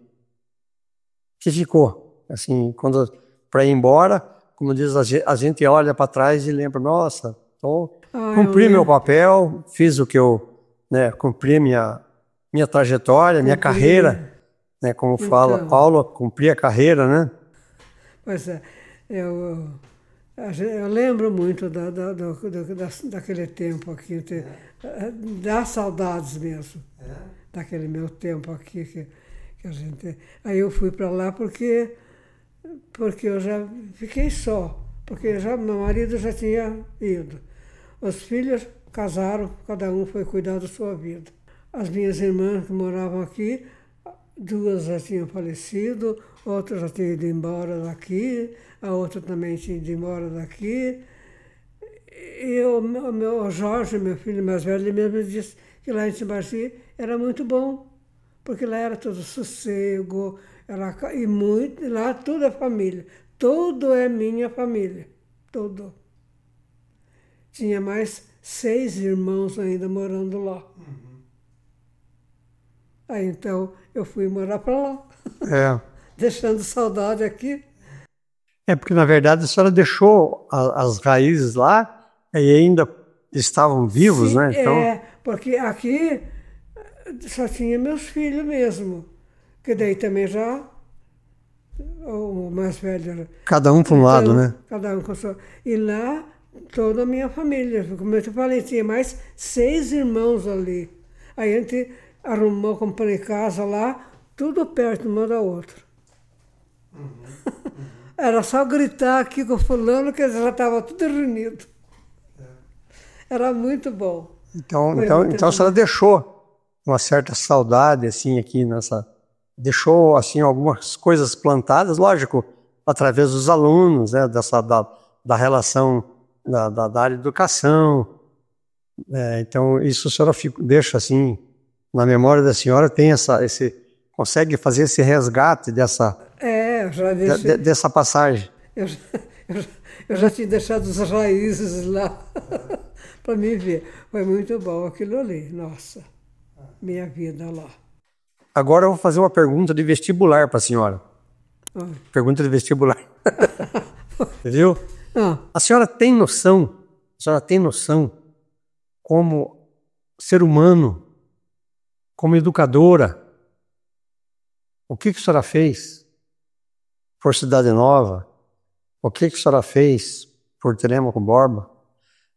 ficou? Assim, quando para ir embora, como diz, a gente olha para trás e lembra, nossa, cumpri meu papel, fiz o que eu, cumpri minha trajetória, minha carreira, né, como fala Paulo, cumpri a carreira, né? Pois é, eu lembro muito daquele tempo aqui, dá saudades mesmo, daquele meu tempo aqui que a gente... Aí eu fui para lá porque eu já fiquei só, porque meu marido já tinha ido. Os filhos casaram, cada um foi cuidar da sua vida. As minhas irmãs que moravam aqui, 2 já tinham falecido, outra já tinha ido embora daqui, a outra também tinha ido embora daqui. E o Jorge, meu filho mais velho, ele mesmo disse que lá em Tibagi era muito bom, porque lá era todo sossego, e lá tudo é família, tudo é minha família, tudo. Tinha mais 6 irmãos ainda morando lá. Aí então eu fui morar para lá, deixando saudade aqui. Porque na verdade a senhora deixou as raízes lá e ainda estavam vivos, Sim, né? Então... porque aqui só tinha meus filhos mesmo, que daí também já, o mais velho... Cada um para um lado, né? Cada um com sua... E lá, toda a minha família, como eu te falei, tinha mais 6 irmãos ali. Aí a gente arrumou, comprei casa lá, tudo perto uma da outra. Era só gritar aqui com o fulano que já estava tudo reunido. Era muito bom. Então a senhora deixou uma certa saudade, assim, aqui nessa... Deixou, assim, algumas coisas plantadas, lógico, através dos alunos, né, da relação da área de educação. Então, isso a senhora deixa, assim, na memória da senhora, tem consegue fazer esse resgate dessa... eu já deixei... dessa passagem. Eu já tinha deixado as raízes lá para me ver. Foi muito bom aquilo ali, nossa, minha vida lá. Agora eu vou fazer uma pergunta de vestibular para a senhora. Pergunta de vestibular. Viu? A senhora tem noção como ser humano, como educadora, o que a senhora fez por Cidade Nova? O que a senhora fez por Telêmaco Borba?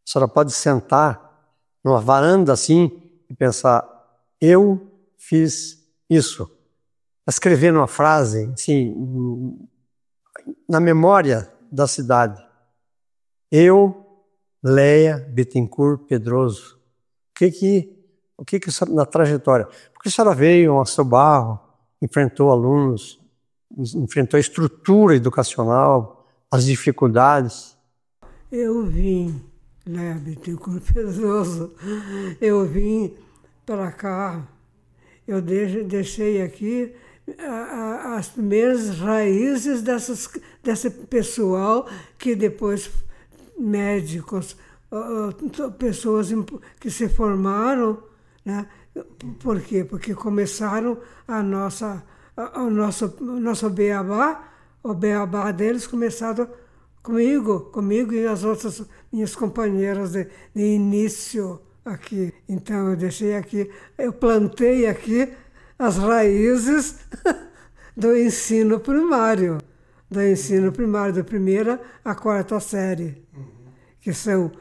A senhora pode sentar numa varanda assim e pensar, eu fiz isso. Escrever numa frase, assim, na memória da cidade. Eu, Leia Bittencourt Pedroso. O que na trajetória? Porque a senhora veio ao seu barro, enfrentou alunos, enfrentou a estrutura educacional, as dificuldades. Eu vim, Leia Bittencourt Pedroso, eu vim para cá, eu deixei aqui as primeiras raízes desse pessoal que depois, médicos, pessoas que se formaram, né? Por quê? Porque começaram o nosso beabá, o beabá deles começaram comigo e as outras minhas companheiras de início aqui. Então eu deixei aqui, eu plantei aqui as raízes do ensino primário, da 1ª à 4ª série, que são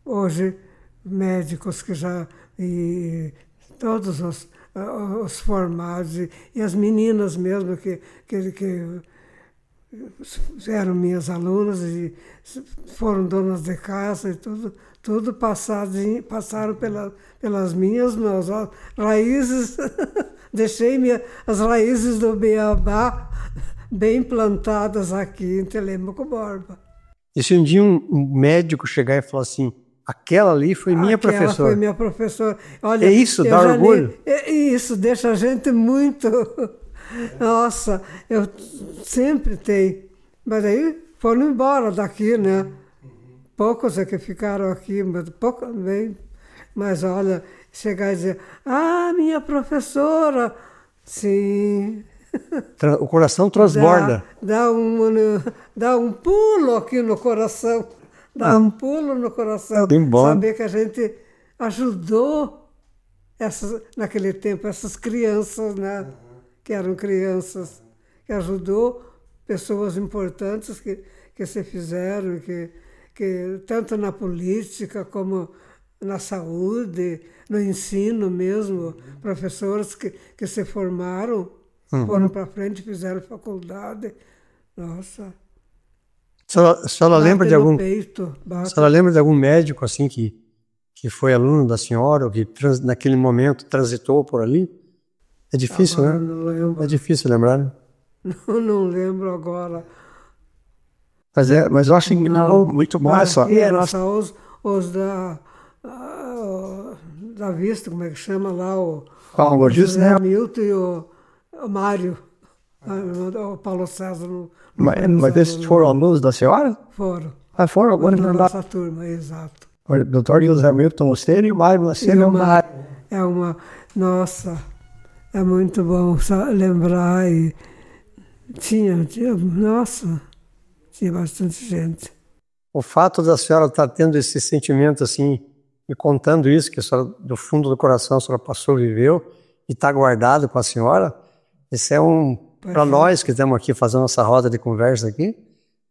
hoje médicos que já, e todos os formados, e as meninas mesmo que eram minhas alunas e foram donas de casa e tudo passaram pelas minhas mãos. Raízes, deixei as raízes do beabá bem plantadas aqui em Telêmaco Borba. E se um dia um médico chegar e falar assim, aquela ali foi minha professora. Foi minha professora. Olha, é isso, dá orgulho? Isso, deixa a gente muito... Nossa, eu sempre tenho. Mas aí foram embora daqui, né? Poucos é que ficaram aqui, mas pouco bem. Mas olha, chegar e dizer, minha professora, sim. O coração transborda. Dá um pulo aqui no coração. Dá um pulo no coração. Saber que a gente ajudou naquele tempo essas crianças, né? Que eram crianças, que ajudou pessoas importantes que se fizeram, que tanto na política como na saúde, no ensino mesmo, professores que se formaram, foram para frente, fizeram faculdade. Nossa. A senhora lembra de algum? Peito, a senhora lembra de algum médico assim que foi aluno da senhora ou que naquele momento transitou por ali? É difícil, agora, né? Não lembro. É difícil lembrar, né? Não lembro agora. Mas eu acho que não, muito massa. Só os da Vista, como é que chama lá? O José Milton e o Mário. O Paulo César. Mas esses foram alunos da senhora? Foram. Foram agora da nossa turma, exato. O doutor José Milton Osteiro e o Mário Lacerda. Nossa, é muito bom lembrar. E tinha bastante gente. O fato da senhora estar tendo esse sentimento assim, e contando isso, que a senhora, do fundo do coração, a senhora passou, viveu, e está guardado com a senhora, isso é para nós que estamos aqui fazendo essa roda de conversa aqui,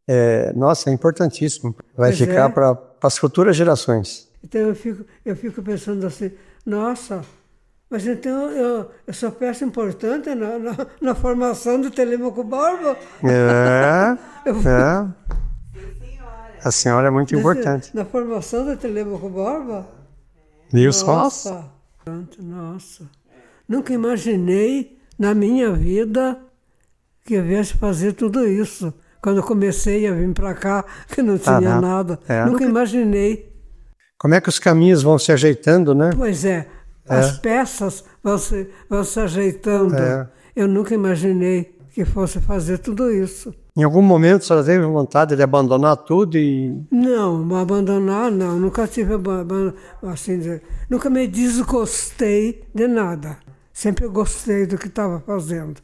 é importantíssimo. Vai ficar para as futuras gerações. Então eu fico pensando assim, nossa, mas então eu sou peça importante na formação do Telêmaco Borba. A senhora é muito importante. Na formação do Telêmaco Borba? Viu só? Nossa. Nunca imaginei na minha vida que eu viesse fazer tudo isso. Quando eu comecei a vir para cá, que não tinha nada. Nunca imaginei. Como é que os caminhos vão se ajeitando, né? Pois é. As peças vão se ajeitando. Eu nunca imaginei que fosse fazer tudo isso. Em algum momento a senhora teve vontade de abandonar tudo e... Não, abandonar não. Nunca tive assim, nunca me desgostei de nada. Sempre gostei do que estava fazendo.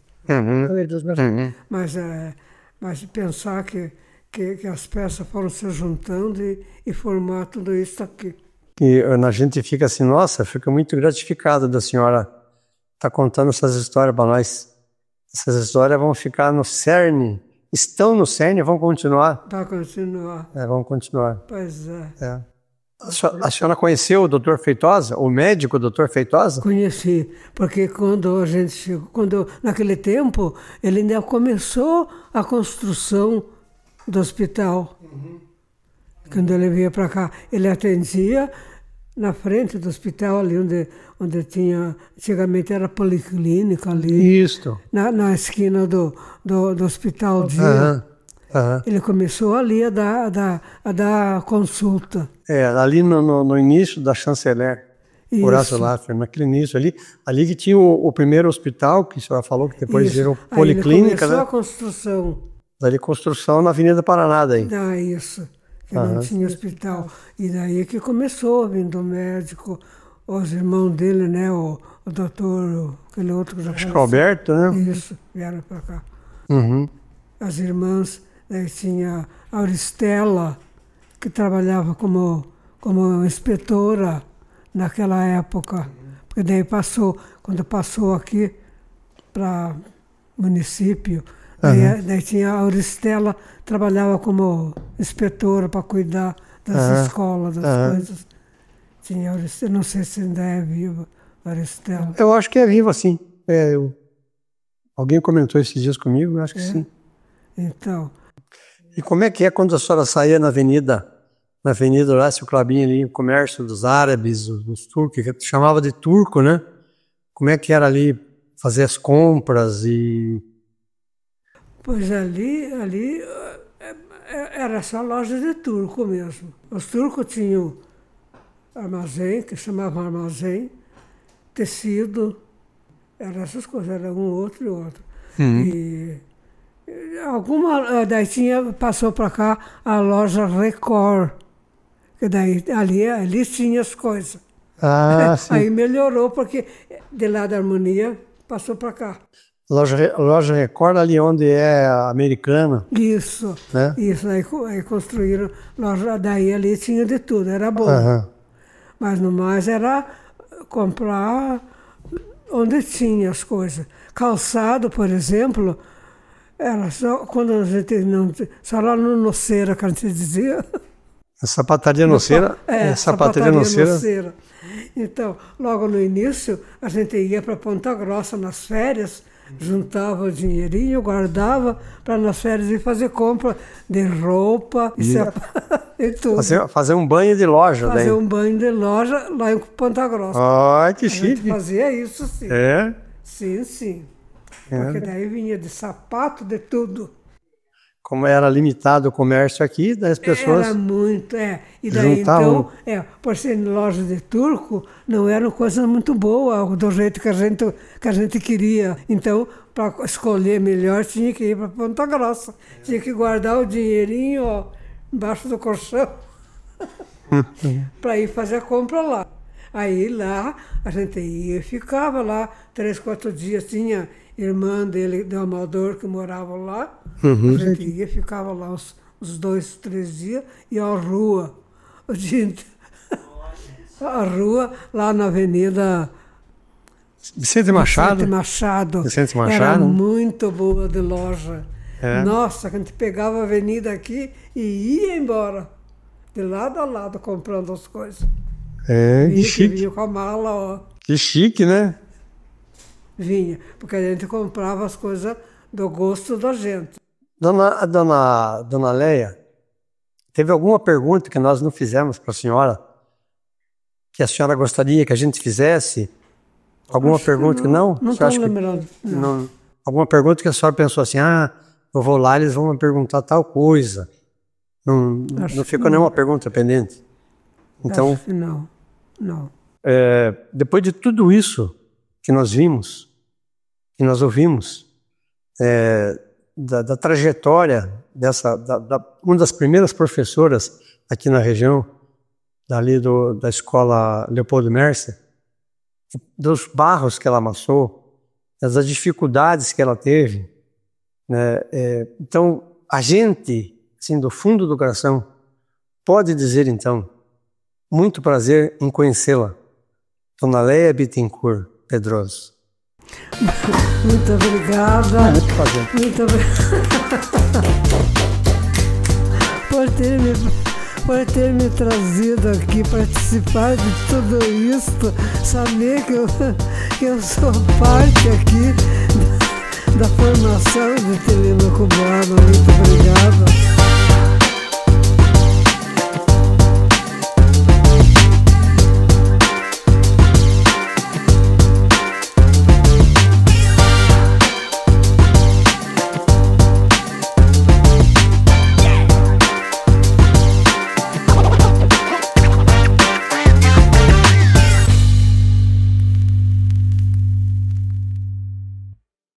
Mas pensar que as peças foram se juntando e formar tudo isso aqui. E a gente fica assim, nossa, fica muito gratificado da senhora estar contando essas histórias para nós. Essas histórias vão ficar no cerne, estão no cerne e vão continuar. Vai continuar. Vão continuar. Pois é. A senhora conheceu o Dr. Feitosa, o médico Dr. Feitosa? Conheci, porque quando a gente chegou, naquele tempo, ele ainda começou a construção do hospital. Quando ele veio para cá, ele atendia na frente do hospital, ali onde tinha, antigamente era policlínica ali. Isso. Na esquina do hospital Ele começou ali a dar consulta. Ali no início da Chanceler, Horácio Laffer, naquele início ali que tinha o primeiro hospital, que a senhora falou, que depois virou policlínica. Ele começou a construção. Daí construção na Avenida Paraná daí. Isso, que não tinha hospital. E daí que começou, vindo o médico, os irmãos dele, né, o doutor, aquele outro que já faleceu. Alberto, né? Isso, vieram para cá. As irmãs, daí tinha a Auristela, que trabalhava como inspetora naquela época. Porque daí quando passou aqui para município, daí tinha a Auristela, trabalhava como inspetora para cuidar das escolas, das coisas. Tinha a Auristela, não sei se ainda é viva a Auristela. Eu acho que é viva, sim. Alguém comentou esses dias comigo, eu acho que sim. Então. E como é que é quando a senhora saía na avenida Horácio Clabin ali, o comércio dos árabes, dos turcos, que chamava de turco, né? Como é que era ali fazer as compras e... Pois ali era só loja de turco mesmo. Os turcos tinham armazém, que chamava armazém, tecido, eram essas coisas, era um outro e outro. E daí passou para cá a loja Record, que daí ali tinha as coisas. Ah, sim. Aí melhorou, porque de lá da Harmonia passou para cá. Loja Record, ali onde é a Americana. Isso, né? Isso. Aí construíram loja, daí ali tinha de tudo, era bom. Mas no mais era comprar onde tinha as coisas. Calçado, por exemplo, era só quando a gente não... Só lá no Noceira, que a gente dizia. A sapataria Noceira? Sapataria Noceira. Então, logo no início, a gente ia para Ponta Grossa nas férias, juntava o dinheirinho, guardava para nas férias ir fazer compra de roupa e tudo. Fazer um banho de loja. Fazer um banho de loja lá em Ponta Grossa. Ai, que chique. A gente fazia isso, sim. É? Sim. Porque daí vinha de sapato, de tudo. Como era limitado o comércio aqui, daí as pessoas... Era muito, E daí, juntavam. então, por ser loja de turco, não era uma coisa muito boa, do jeito que a gente queria. Então, para escolher melhor, tinha que ir para Ponta Grossa. Tinha que guardar o dinheirinho, embaixo do colchão, para ir fazer a compra lá. Aí lá, a gente ia e ficava lá 3, 4 dias. Tinha irmã dele, do Amador, que morava lá. A gente ia, ficava lá uns 2, 3 dias, e a rua, o dia inteiro. A rua, lá na Avenida Vicente Machado. Era muito boa de loja. Nossa, a gente pegava a avenida aqui e ia embora. De lado a lado, comprando as coisas. Que chique. Vinha com a mala, ó. Que chique, né? Vinha, porque a gente comprava as coisas do gosto da gente. Dona Leia, teve alguma pergunta que nós não fizemos para a senhora, que a senhora gostaria que a gente fizesse? Alguma pergunta que não? Não estou lembrando. Não. Alguma pergunta que a senhora pensou assim, eu vou lá, eles vão me perguntar tal coisa. Não ficou nenhuma pergunta pendente? Então, acho que não. Depois de tudo isso que nós vimos, que nós ouvimos, da trajetória uma das primeiras professoras aqui na região, dali da escola Leopoldo Mercer, dos barros que ela amassou, das dificuldades que ela teve, né? Então, a gente, assim, do fundo do coração, pode dizer, então, muito prazer em conhecê-la, Dona Leia Bittencourt Pedroso. Muito obrigada. Muito obrigada por ter me trazido aqui, participar de tudo isso, saber que eu sou parte aqui da formação de Telêmaco Borba. Muito obrigada.